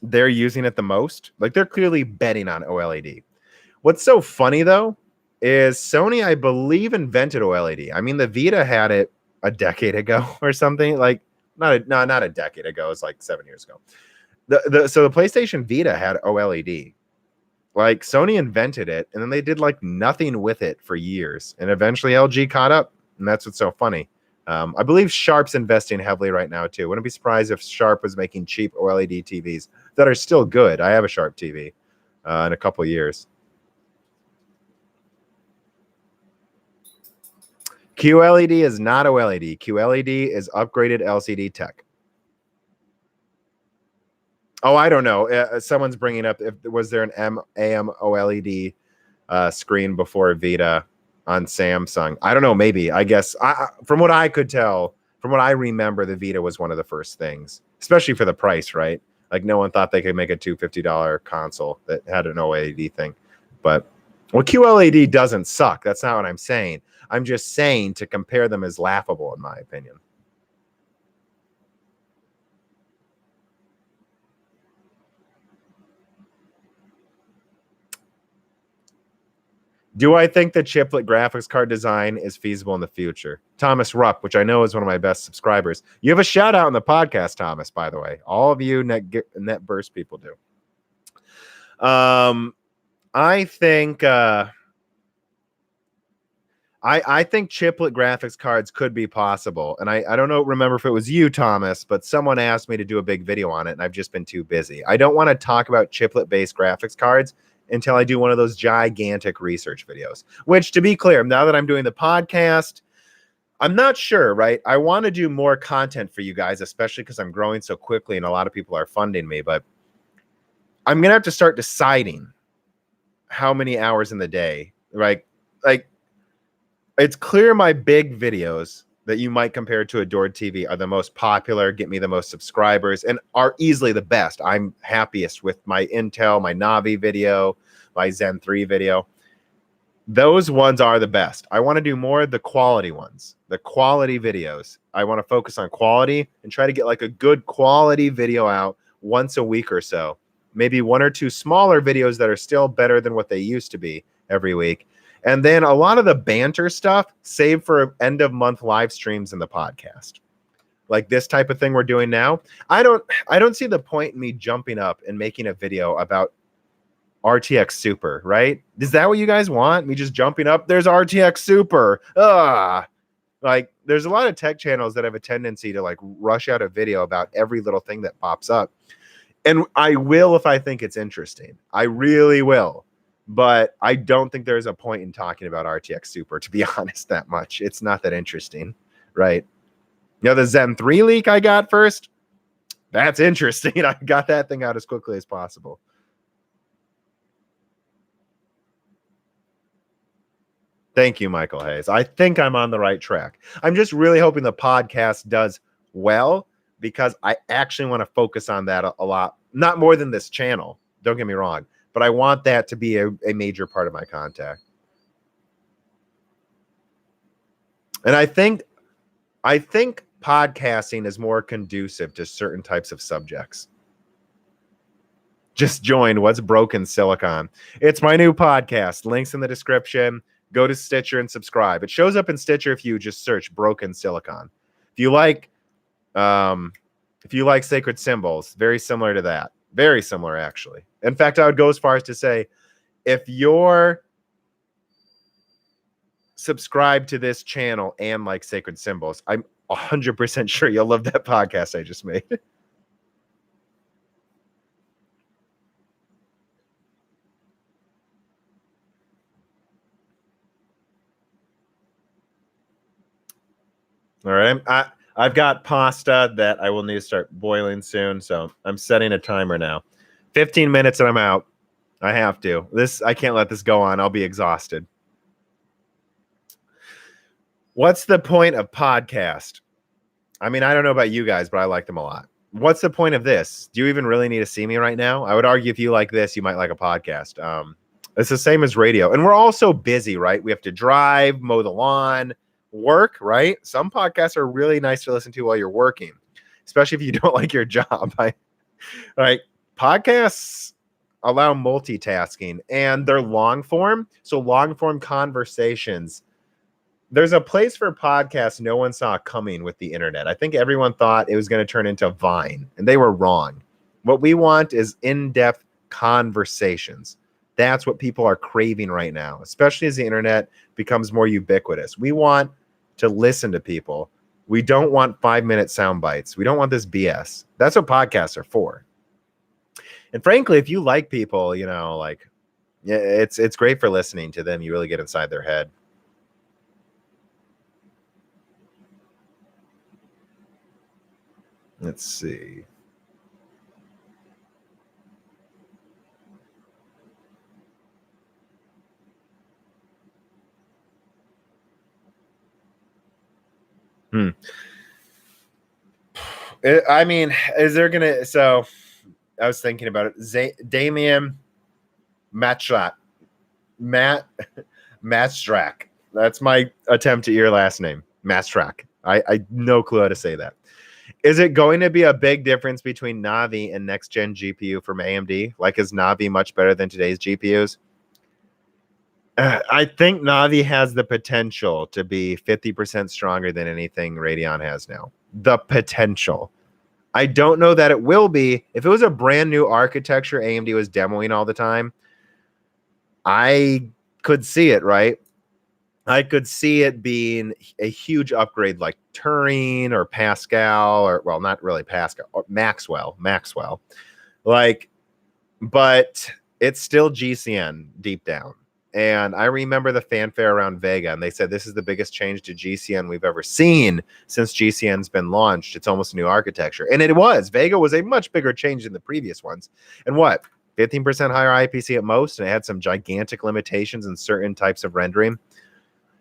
they're using it the most. Like they're clearly betting on OLED. What's so funny though is Sony, I believe, invented OLED. I mean, the Vita had it a decade ago or something. Like not a decade ago. It's like 7 years ago. So the PlayStation Vita had OLED. Like Sony invented it, and then they did like nothing with it for years, and eventually LG caught up, and that's what's so funny. I believe Sharp's investing heavily right now too. Wouldn't be surprised if Sharp was making cheap OLED TVs that are still good. I have a Sharp TV in a couple years. QLED is not OLED. QLED is upgraded LCD tech. Oh, I don't know. Someone's bringing up, was there an AM OLED screen before Vita on Samsung? I don't know. Maybe. I guess from what I could tell, from what I remember, the Vita was one of the first things, especially for the price, right? Like no one thought they could make a $250 console that had an OLED thing. But Well, QLED doesn't suck. That's not what I'm saying. I'm just saying to compare them is laughable, in my opinion. Do I think the chiplet graphics card design is feasible in the future? Thomas Rupp, which I know is one of my best subscribers. You have a shout out in the podcast, Thomas, by the way. All of you net burst people do. I think I think chiplet graphics cards could be possible. And I don't remember if it was you, Thomas, but someone asked me to do a big video on it, and I've just been too busy. I don't want to talk about chiplet-based graphics cards until I do one of those gigantic research videos, which, to be clear, now that I'm doing the podcast, I'm not sure, right? I want to do more content for you guys, especially because I'm growing so quickly and a lot of people are funding me, but I'm going to have to start deciding how many hours in the day, right? Like, it's clear my big videos that you might compare to Adored TV are the most popular, get me the most subscribers, and are easily the best. I'm happiest with my Intel, my Navi video, my Zen 3 video. Those ones are the best. I want to do more of the quality ones, the quality videos. I want to focus on quality and try to get like a good quality video out once a week or so. Maybe one or two smaller videos that are still better than what they used to be every week. And then a lot of the banter stuff saved for end of month live streams in the podcast. Like this type of thing we're doing now. I don't see the point in me jumping up and making a video about RTX Super, right? Is that what you guys want? Me just jumping up? There's RTX Super. Like there's a lot of tech channels that have a tendency to like rush out a video about every little thing that pops up. And I will if I think it's interesting. I really will. But I don't think there's a point in talking about RTX Super, to be honest, that much. It's not that interesting, right? You know, the Zen 3 leak I got first? That's interesting. I got that thing out as quickly as possible. Thank you, Michael Hayes. I think I'm on the right track. I'm just really hoping the podcast does well because I actually want to focus on that a lot. Not more than this channel. Don't get me wrong. But I want that to be a major part of my content. And I think podcasting is more conducive to certain types of subjects. Just joined What's Broken Silicon. It's my new podcast. Links in the description. Go to Stitcher and subscribe. It shows up in Stitcher if you just search Broken Silicon. If you like sacred symbols, very similar to that. Very similar, actually. In fact, I would go as far as to say, if you're subscribed to this channel and like sacred symbols, I'm 100% sure you'll love that podcast I just made. All right. I've got pasta that I will need to start boiling soon, so I'm setting a timer now. 15 minutes and I'm out. I have to. I can't let this go on. I'll be exhausted. What's the point of podcast? I mean, I don't know about you guys, but I like them a lot. What's the point of this? Do you even really need to see me right now? I would argue if you like this, you might like a podcast. It's the same as radio. And we're all so busy, right? We have to drive, mow the lawn, work, right? Some podcasts are really nice to listen to while you're working, especially if you don't like your job. Right? Podcasts allow multitasking and they're long form. So long form conversations. There's a place for podcasts no one saw coming with the internet. I think everyone thought it was going to turn into Vine, and they were wrong. What we want is in-depth conversations. That's what people are craving right now, especially as the internet becomes more ubiquitous. We want to listen to people. We don't want 5-minute sound bites. We don't want this BS. That's what podcasts are for. And frankly, if you like people, you know, like, yeah, it's great for listening to them. You really get inside their head. Let's see. I mean, is there gonna? So, I was thinking about it. Damien Matchlot. Matt Strack. That's my attempt at your last name, Matt Strack. I no clue how to say that. Is it going to be a big difference between Navi and next gen GPU from AMD? Like, is Navi much better than today's GPUs? I think Navi has the potential to be 50% stronger than anything Radeon has now. The potential. I don't know that it will be. If it was a brand new architecture AMD was demoing all the time, I could see it, right? I could see it being a huge upgrade like Turing or Pascal, or, well, not really Pascal, or Maxwell. Like, but it's still GCN deep down. And I remember the fanfare around Vega, and they said this is the biggest change to GCN we've ever seen since GCN's been launched. It's almost a new architecture. And it was. Vega was a much bigger change than the previous ones. And what? 15% higher IPC at most, and it had some gigantic limitations in certain types of rendering.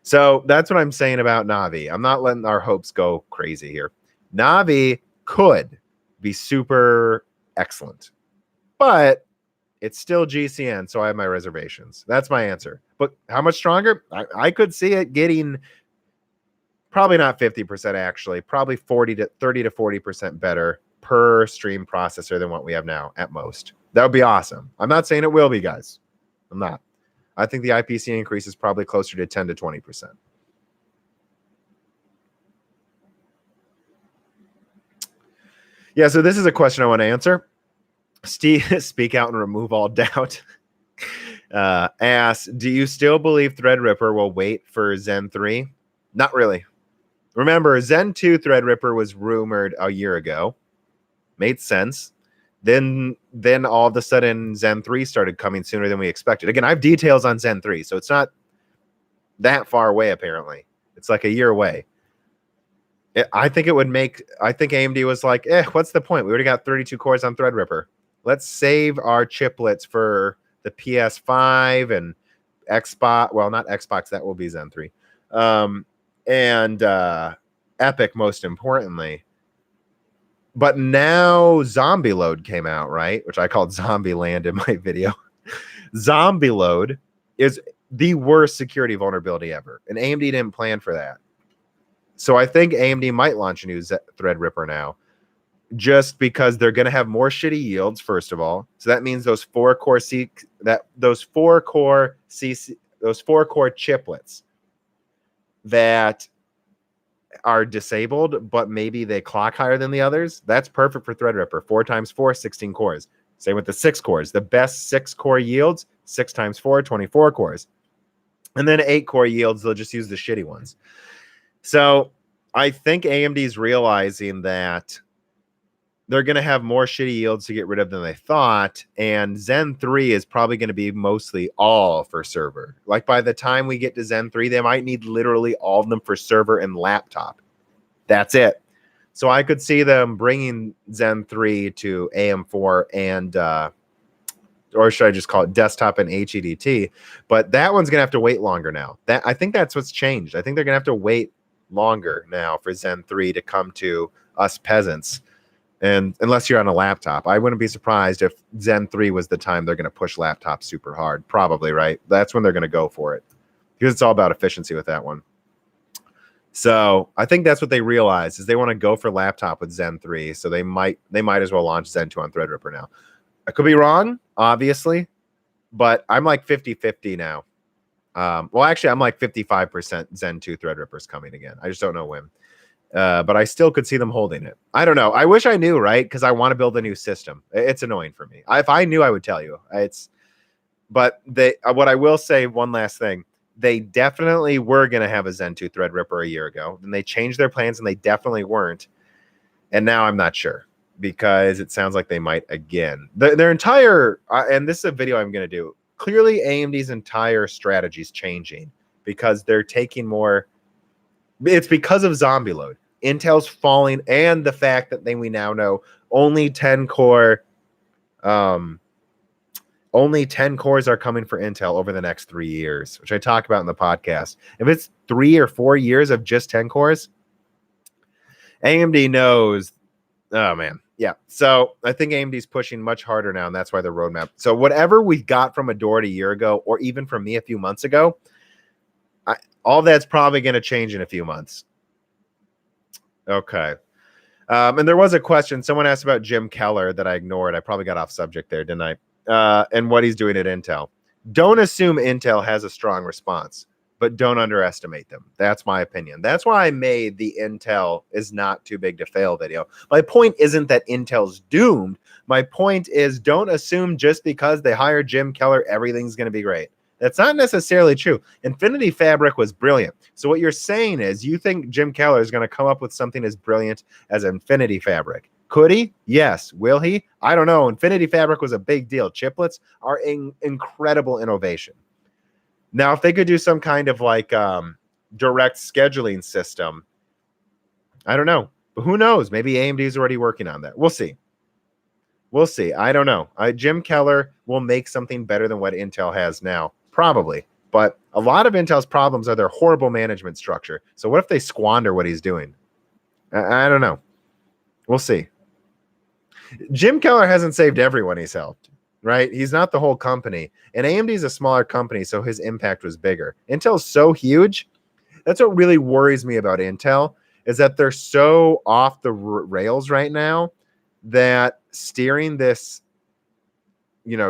So that's what I'm saying about Navi. I'm not letting our hopes go crazy here. Navi could be super excellent, but it's still GCN, so I have my reservations. That's my answer. But how much stronger? I could see it getting probably not 50% actually, probably 30 to 40% better per stream processor than what we have now at most. That would be awesome. I'm not saying it will be, guys. I'm not. I think the IPC increase is probably closer to 10 to 20%. Yeah, so this is a question I want to answer. Steve, speak out and remove all doubt. Asks, do you still believe Threadripper will wait for Zen 3? Not really. Remember, Zen 2 Threadripper was rumored a year ago. Made sense. Then all of a sudden, Zen 3 started coming sooner than we expected. Again, I have details on Zen 3, so it's not that far away, apparently. It's like a year away. I think it would make... I think AMD was like, what's the point? We already got 32 cores on Threadripper. Let's save our chiplets for the PS5 and Xbox. Well, not Xbox. That will be Zen 3. And Epic, most importantly. But now Zombie Load came out, right? Which I called Zombie Land in my video. Zombie Load is the worst security vulnerability ever. And AMD didn't plan for that. So I think AMD might launch a new Threadripper now, just because they're going to have more shitty yields, first of all. So that means those four core chiplets that are disabled, but maybe they clock higher than the others. That's perfect for Threadripper. 4 times 4, 16 cores. Same with the 6 cores. The best 6 core yields, 6 times 4, 24 cores. And then 8 core yields, they'll just use the shitty ones. So I think AMD's realizing that they're going to have more shitty yields to get rid of than they thought. And Zen 3 is probably going to be mostly all for server. Like by the time we get to Zen 3, they might need literally all of them for server and laptop. That's it. So I could see them bringing Zen 3 to AM4 and, or should I just call it desktop and HEDT? But that one's going to have to wait longer now. I think that's what's changed. I think they're going to have to wait longer now for Zen 3 to come to us peasants. And unless you're on a laptop, I wouldn't be surprised if Zen 3 was the time they're going to push laptops super hard. Probably, right? That's when they're going to go for it, because it's all about efficiency with that one. So I think that's what they realize, is they want to go for laptop with Zen 3. So they might as well launch Zen 2 on Threadripper now. I could be wrong, obviously, but I'm like 50-50 now. Well, actually, I'm like 55% Zen 2 Threadripper's coming again. I just don't know when. But I still could see them holding it. I don't know. I wish I knew, right? Because I want to build a new system. It's annoying for me. If I knew, I would tell you. But what I will say, one last thing. They definitely were going to have a Zen 2 Threadripper a year ago. Then they changed their plans, and they definitely weren't. And now I'm not sure, because it sounds like they might again. Their entire, and this is a video I'm going to do. Clearly, AMD's entire strategy is changing because they're taking more. It's because of Zombie Load. Intel's falling, and the fact that we now know only 10 cores are coming for Intel over the next 3 years, which I talk about in the podcast. If it's 3 or 4 years of just 10 cores, AMD knows, oh man, Yeah. So I think AMD's pushing much harder now, and that's why the roadmap. So whatever we got from Adored a year ago, or even from me a few months ago, all that's probably going to change in a few months. Okay. And there was a question. Someone asked about Jim Keller that I ignored. I probably got off subject there, didn't I? And what he's doing at Intel. Don't assume Intel has a strong response, but don't underestimate them. That's my opinion. That's why I made the Intel is not too big to fail video. My point isn't that Intel's doomed. My point is don't assume just because they hired Jim Keller, everything's going to be great. That's not necessarily true. Infinity Fabric was brilliant. So what you're saying is you think Jim Keller is going to come up with something as brilliant as Infinity Fabric. Could he? Yes. Will he? I don't know. Infinity Fabric was a big deal. Chiplets are an incredible innovation. Now, if they could do some kind of like direct scheduling system, I don't know. But who knows? Maybe AMD is already working on that. We'll see. We'll see. I don't know. Jim Keller will make something better than what Intel has now. Probably. But a lot of Intel's problems are their horrible management structure. So what if they squander what he's doing? I don't know. We'll see. Jim Keller hasn't saved everyone he's helped, right? He's not the whole company. And AMD is a smaller company, so his impact was bigger. Intel's so huge. That's what really worries me about Intel, is that they're so off the rails right now that steering this,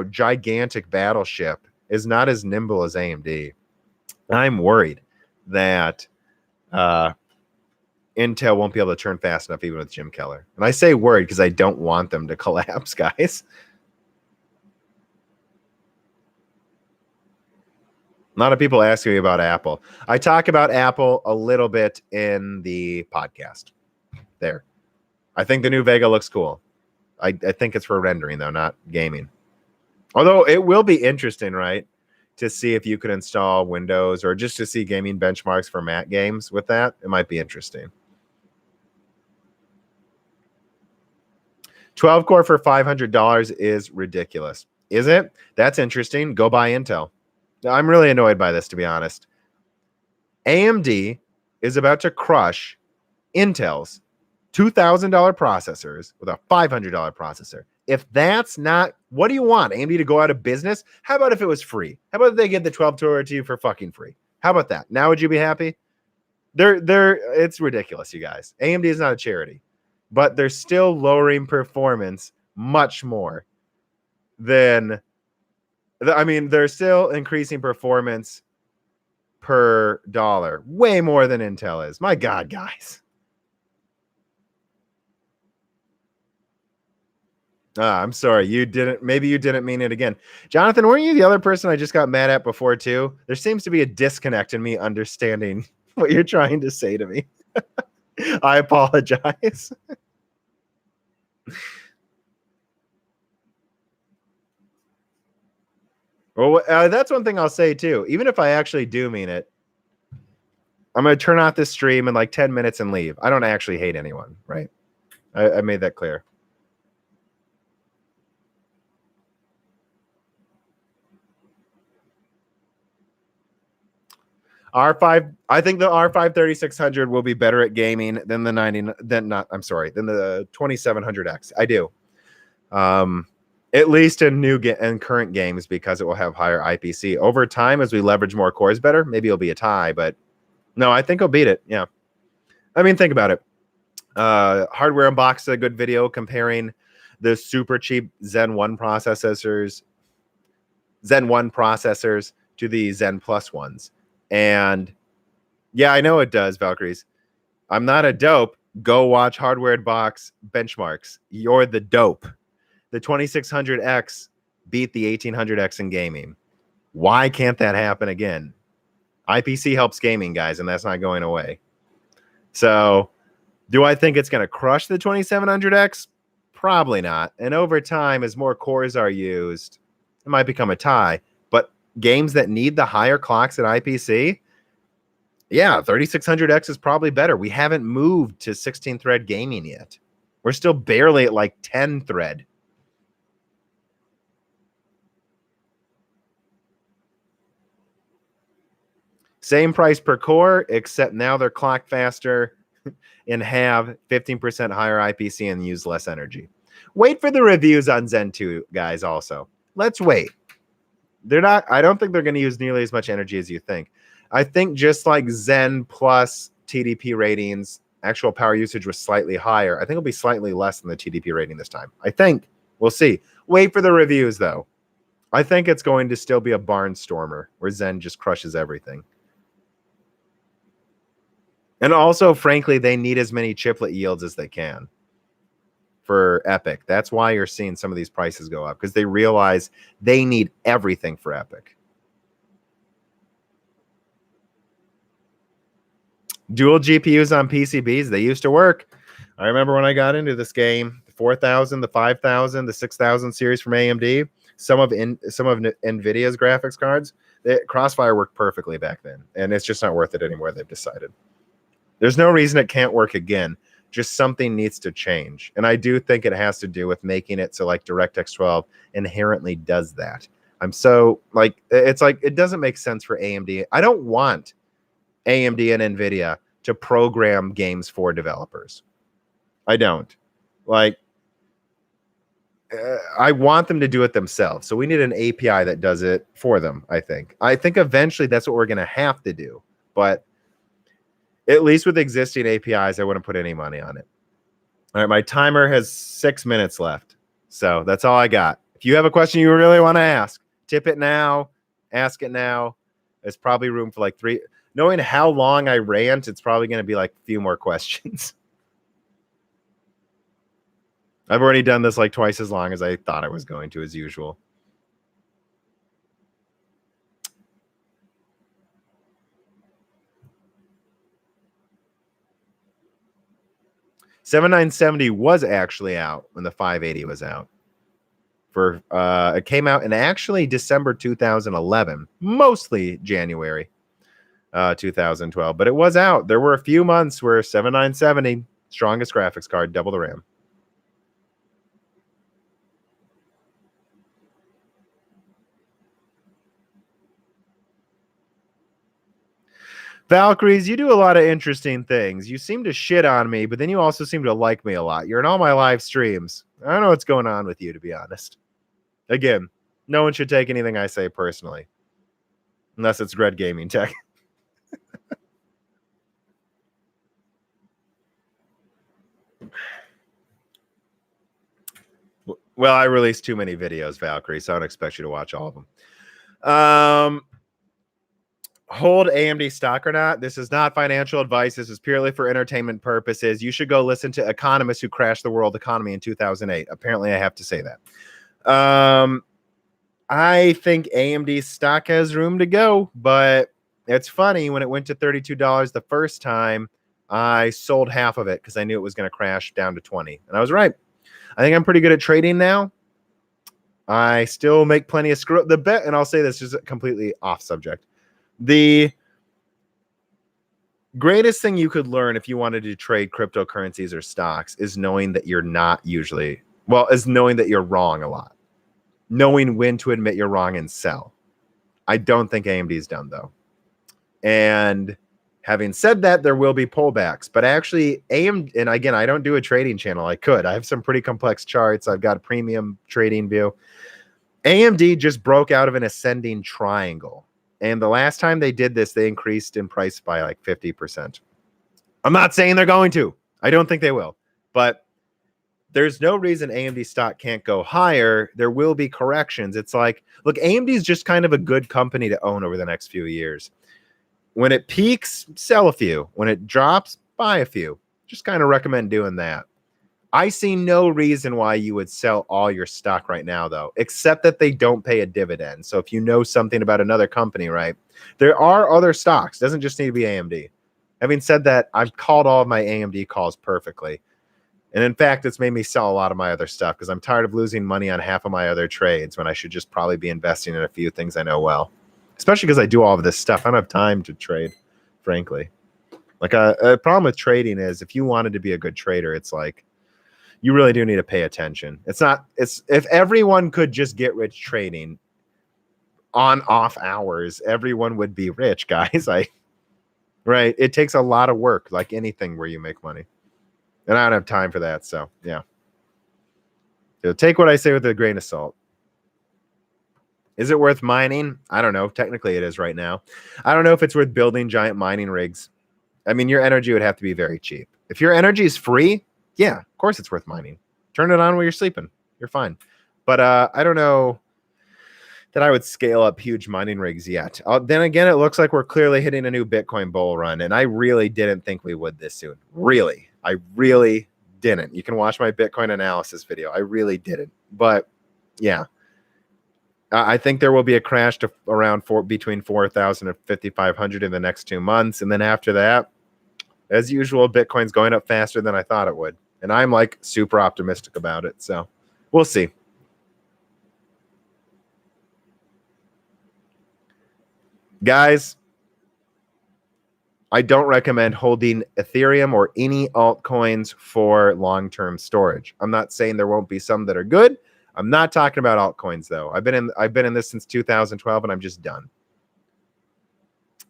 gigantic battleship is not as nimble as AMD. I'm worried that Intel won't be able to turn fast enough even with Jim Keller. And I say worried because I don't want them to collapse, guys. A lot of people ask me about Apple. I talk about Apple a little bit in the podcast. There. I think the new Vega looks cool. I think it's for rendering, though, not gaming. Although it will be interesting, right, to see if you could install Windows or just to see gaming benchmarks for Mac games with that. It might be interesting. 12 core for $500 is ridiculous. Is it? That's interesting. Go buy Intel. I'm really annoyed by this, to be honest. AMD is about to crush Intel's $2,000 processors with a $500 processor. If that's not, what do you want? AMD to go out of business? How about if it was free? How about if they give the 12 Core to you for fucking free? How about that? Now would you be happy? It's ridiculous, you guys. AMD is not a charity, but they're still lowering performance much more than, they're still increasing performance per dollar way more than Intel is. My God, guys. I'm sorry. Maybe you didn't mean it again. Jonathan, weren't you the other person I just got mad at before too? There seems to be a disconnect in me understanding what you're trying to say to me. I apologize. Well, that's one thing I'll say too. Even if I actually do mean it, I'm going to turn off this stream in like 10 minutes and leave. I don't actually hate anyone, right? I made that clear. R5, I think the R5 3600 will be better at gaming than the 2700X. I do. At least in new and current games, because it will have higher IPC. Over time, as we leverage more cores better, maybe it'll be a tie, but no, I think I'll beat it. Yeah. Think about it. Hardware Unboxed a good video comparing the super cheap Zen 1 processors to the Zen Plus ones. And yeah, I know it does, Valkyries. I'm not a dope. Go watch Hardware Box benchmarks. You're the dope. The 2600X beat the 1800X in gaming. Why can't that happen again? IPC helps gaming, guys, and that's not going away. So, do I think it's going to crush the 2700X? Probably not. And over time, as more cores are used, it might become a tie. But games that need the higher clocks at IPC, yeah, 3600X is probably better. We haven't moved to 16-thread gaming yet. We're still barely at like 10-thread. Same price per core, except now they're clocked faster. and have 15% higher IPC and use less energy. Wait for the reviews on Zen 2, guys, also. Let's wait. I don't think they're going to use nearly as much energy as you think. I think just like Zen plus TDP ratings, actual power usage was slightly higher. I think it'll be slightly less than the TDP rating this time. I think. We'll see. Wait for the reviews, though. I think it's going to still be a barnstormer where Zen just crushes everything. And also, frankly, they need as many chiplet yields as they can for Epic. That's why you're seeing some of these prices go up, because they realize they need everything for Epic. Dual GPUs on PCBs, they used to work. I remember when I got into this game, the 4000, the 5000, the 6000 series from AMD, some of Nvidia's graphics cards, Crossfire worked perfectly back then, and it's just not worth it anymore, they've decided. There's no reason it can't work again. Just something needs to change. And I do think it has to do with making it so like DirectX 12 inherently does that. I'm so like, it's like, it doesn't make sense for AMD. I don't want AMD and Nvidia to program games for developers. I don't. Like, I want them to do it themselves. So we need an API that does it for them, I think. I think eventually that's what we're going to have to do. But at least with existing APIs, I wouldn't put any money on it. All right, my timer has 6 minutes left. So that's all I got. If you have a question you really want to ask, tip it now, ask it now. There's probably room for like 3. Knowing how long I rant, it's probably going to be like a few more questions. I've already done this like twice as long as I thought I was going to, as usual. $7970 was actually out when the 580 was out. It came out in actually December 2011, mostly January 2012, but it was out. There were a few months where 7970, strongest graphics card, double the RAM. Valkyries, you do a lot of interesting things. You seem to shit on me, but then you also seem to like me a lot. You're in all my live streams. I don't know what's going on with you, to be honest. Again, no one should take anything I say personally. Unless it's Gred Gaming Tech. Well, I released too many videos, Valkyrie, so I don't expect you to watch all of them. Hold AMD stock or not? This is not financial advice. This is purely for entertainment purposes. You should go listen to economists who crashed the world economy in 2008. Apparently, I have to say that. I think AMD stock has room to go, but it's funny. When it went to $32 the first time, I sold half of it because I knew it was going to crash down to 20, and I was right. I think I'm pretty good at trading now. I still make plenty of screw. The bet, and I'll say this just completely off subject. The greatest thing you could learn if you wanted to trade cryptocurrencies or stocks is knowing that you're not usually, is knowing that you're wrong a lot. Knowing when to admit you're wrong and sell. I don't think AMD's done, though. And having said that, there will be pullbacks. But actually, AMD, and again, I don't do a trading channel. I could. I have some pretty complex charts. I've got a premium trading view. AMD just broke out of an ascending triangle. And the last time they did this, they increased in price by like 50%. I'm not saying they're going to. I don't think they will. But there's no reason AMD stock can't go higher. There will be corrections. It's like, look, AMD is just kind of a good company to own over the next few years. When it peaks, sell a few. When it drops, buy a few. Just kind of recommend doing that. I see no reason why you would sell all your stock right now, though, except that they don't pay a dividend. So if you know something about another company, right, there are other stocks. It doesn't just need to be AMD. Having said that, I've called all of my AMD calls perfectly. And in fact, it's made me sell a lot of my other stuff because I'm tired of losing money on half of my other trades when I should just probably be investing in a few things I know well. Especially because I do all of this stuff. I don't have time to trade, frankly. Like a problem with trading is if you wanted to be a good trader, it's like, you really do need to pay attention. If everyone could just get rich trading on off hours, everyone would be rich, guys. Right. It takes a lot of work, like anything where you make money. And I don't have time for that. So, yeah. Take what I say with a grain of salt. Is it worth mining? I don't know. Technically, it is right now. I don't know if it's worth building giant mining rigs. I mean, your energy would have to be very cheap. If your energy is free, yeah, of course it's worth mining. Turn it on while you're sleeping. You're fine. But I don't know that I would scale up huge mining rigs yet. Then again, it looks like we're clearly hitting a new Bitcoin bull run, and I really didn't think we would this soon. Really. I really didn't. You can watch my Bitcoin analysis video. I really didn't. But yeah, I think there will be a crash to around between 4,000 and 5,500 in the next 2 months. And then after that, as usual, Bitcoin's going up faster than I thought it would. And I'm like super optimistic about it. So we'll see. Guys, I don't recommend holding Ethereum or any altcoins for long-term storage. I'm not saying there won't be some that are good. I'm not talking about altcoins though. I've been in this since 2012 and I'm just done.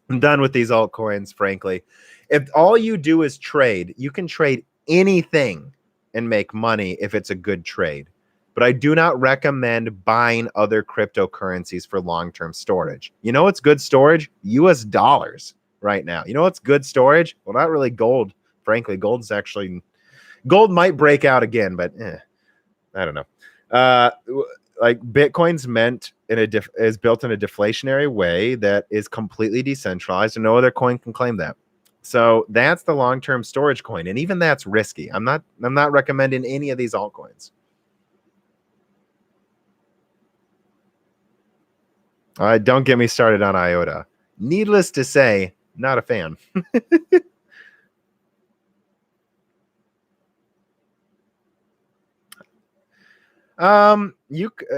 I'm done with these altcoins, frankly. If all you do is trade, you can trade anything and make money if it's a good trade. But I do not recommend buying other cryptocurrencies for long-term storage. You know what's good storage? US dollars right now. You know what's good storage? Well, not really gold. Frankly, gold might break out again, but I don't know. Like Bitcoin's is built in a deflationary way that is completely decentralized, and no other coin can claim that. So that's the long-term storage coin, and even that's risky. I'm not recommending any of these altcoins. Don't get me started on IOTA. Needless to say, not a fan.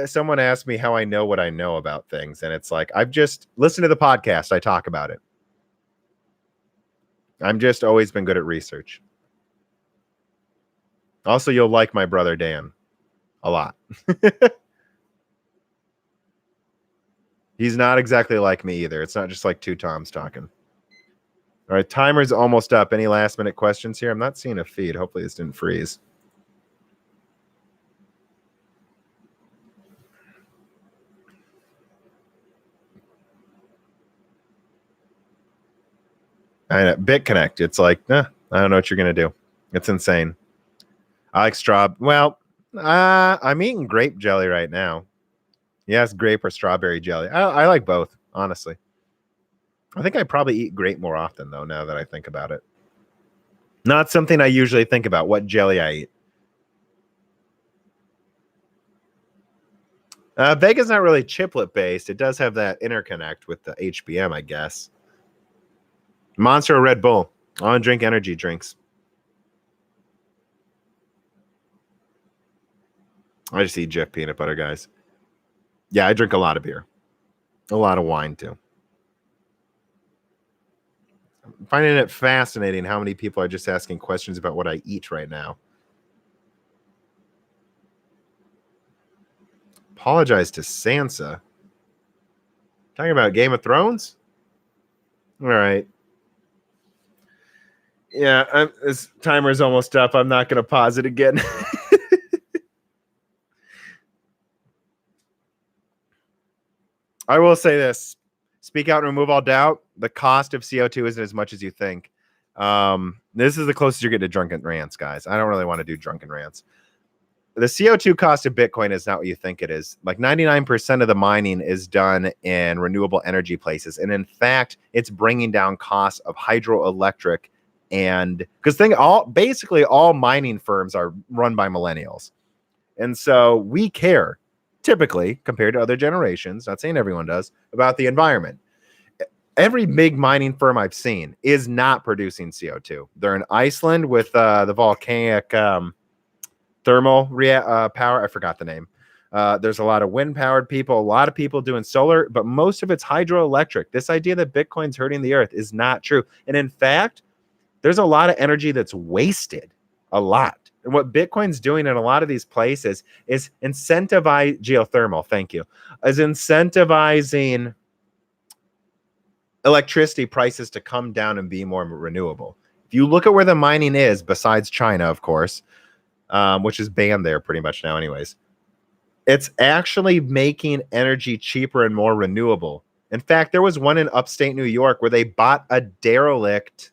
Someone asked me how I know what I know about things, and it's like I've just listened to the podcast. I talk about it. I'm just always been good at research. Also, you'll like my brother Dan a lot. He's not exactly like me either. It's not just like two Toms talking. All right, timer's almost up. Any last minute questions here? I'm not seeing a feed. Hopefully this didn't freeze. I know, BitConnect. It's like, I don't know what you're gonna do. It's insane. I like straw. Well, I'm eating grape jelly right now. Yes, grape or strawberry jelly. I like both, honestly. I think I probably eat grape more often, though, now that I think about it. Not something I usually think about, what jelly I eat. Vega's not really chiplet-based. It does have that interconnect with the HBM, I guess. Monster or Red Bull? I want to drink energy drinks. I just eat Jif peanut butter, guys. Yeah, I drink a lot of beer. A lot of wine, too. I'm finding it fascinating how many people are just asking questions about what I eat right now. Apologize to Sansa. Talking about Game of Thrones? All right. Yeah, this timer's almost up. I'm not going to pause it again. I will say this. Speak out and remove all doubt. The cost of CO2 isn't as much as you think. This is the closest you're getting to drunken rants, guys. I don't really want to do drunken rants. The CO2 cost of Bitcoin is not what you think it is. Like 99% of the mining is done in renewable energy places. And in fact, it's bringing down costs of hydroelectric. And because basically all mining firms are run by millennials. And so we care, typically, compared to other generations, not saying everyone does, about the environment. Every big mining firm I've seen is not producing CO2. They're in Iceland with the volcanic thermal power. I forgot the name. There's a lot of wind-powered people, a lot of people doing solar, but most of it's hydroelectric. This idea that Bitcoin's hurting the earth is not true. And in fact, there's a lot of energy that's wasted, a lot. And what Bitcoin's doing in a lot of these places is incentivize geothermal. Thank you. Is incentivizing electricity prices to come down and be more renewable. If you look at where the mining is, besides China, of course, which is banned there pretty much now anyways, it's actually making energy cheaper and more renewable. In fact, there was one in upstate New York where they bought a derelict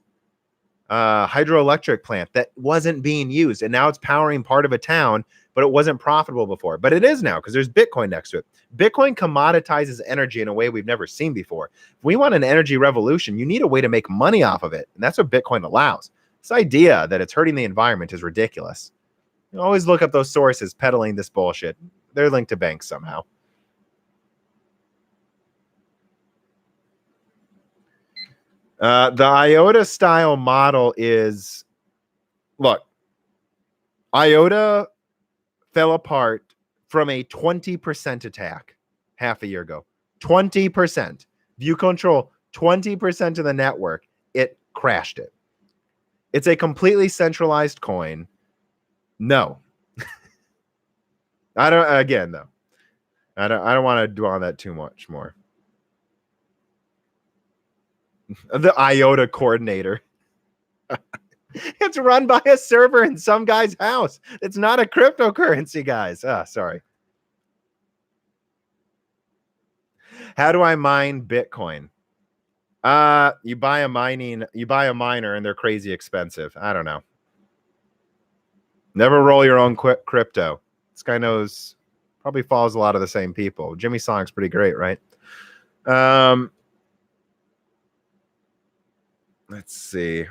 hydroelectric plant that wasn't being used, and now it's powering part of a town, but it wasn't profitable before. But it is now because there's Bitcoin next to it. Bitcoin commoditizes energy in a way we've never seen before. If we want an energy revolution, you need a way to make money off of it, and that's what Bitcoin allows. This idea that it's hurting the environment is ridiculous. You always look up those sources peddling this bullshit. They're linked to banks somehow. The IOTA style model is, look, IOTA fell apart from a 20% attack half a year ago. 20%. View control, 20% of the network. It crashed it. It's a completely centralized coin. No. I don't want to dwell on that too much more. The IOTA coordinator. It's run by a server in some guy's house. It's not a cryptocurrency, guys. Sorry. How do I mine Bitcoin? You buy a miner and they're crazy expensive. I don't know. Never roll your own crypto. This guy knows, probably follows a lot of the same people. Jimmy Song's pretty great, right? Let's see.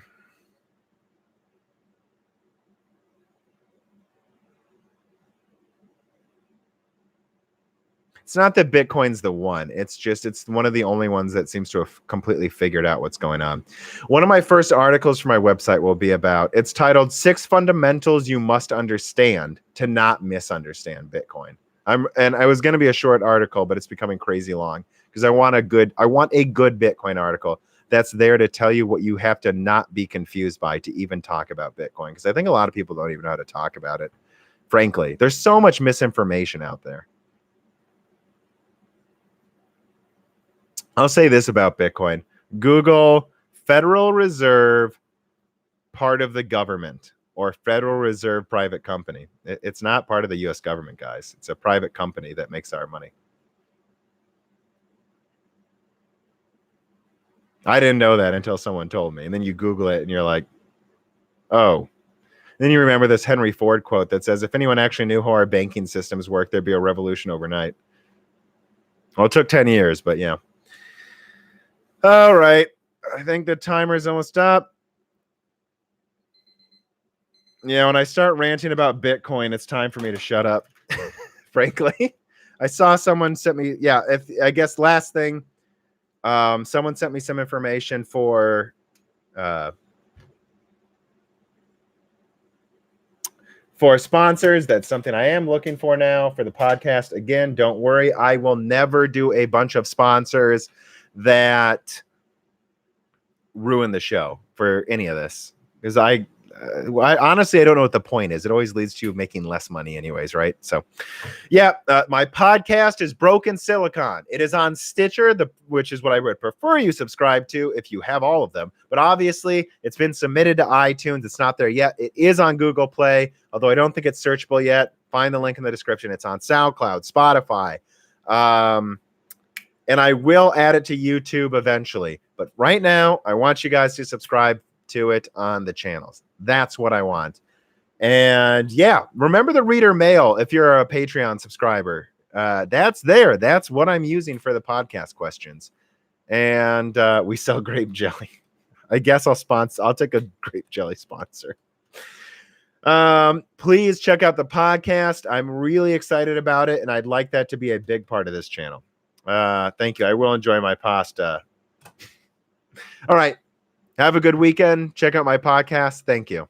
It's not that Bitcoin's the one. It's just, it's one of the only ones that seems to have completely figured out what's going on. One of my first articles for my website will be about, it's titled 6 Fundamentals You Must Understand to Not Misunderstand Bitcoin. And I was going to be a short article, but it's becoming crazy long because I want a good Bitcoin article that's there to tell you what you have to not be confused by to even talk about Bitcoin. Because I think a lot of people don't even know how to talk about it. Frankly, there's so much misinformation out there. I'll say this about Bitcoin. Google Federal Reserve part of the government or Federal Reserve private company. It's not part of the U.S. government, guys. It's a private company that makes our money. I didn't know that until someone told me. And then you Google it and you're like, oh. Then you remember this Henry Ford quote that says, if anyone actually knew how our banking systems work, there'd be a revolution overnight. Well, it took 10 years, but yeah. All right. I think the timer's almost up. Yeah, when I start ranting about Bitcoin, it's time for me to shut up. Frankly, I saw someone sent me, I guess last thing, someone sent me some information for sponsors. That's something I am looking for now for the podcast. Again, don't worry. I will never do a bunch of sponsors that ruin the show for any of this, because I honestly, I don't know what the point is. It always leads to making less money anyways, right? So yeah, my podcast is Broken Silicon. It is on Stitcher, which is what I would prefer you subscribe to if you have all of them. But obviously, it's been submitted to iTunes. It's not there yet. It is on Google Play, although I don't think it's searchable yet. Find the link in the description. It's on SoundCloud, Spotify, and I will add it to YouTube eventually. But right now, I want you guys to subscribe to it on the channels. That's what I want. And yeah, remember the reader mail if you're a Patreon subscriber. That's there. That's what I'm using for the podcast questions. And we sell grape jelly. I guess I'll take a grape jelly sponsor. Please check out the podcast. I'm really excited about it, and I'd like that to be a big part of this channel. Thank you. I will enjoy my pasta. All right. Have a good weekend. Check out my podcast. Thank you.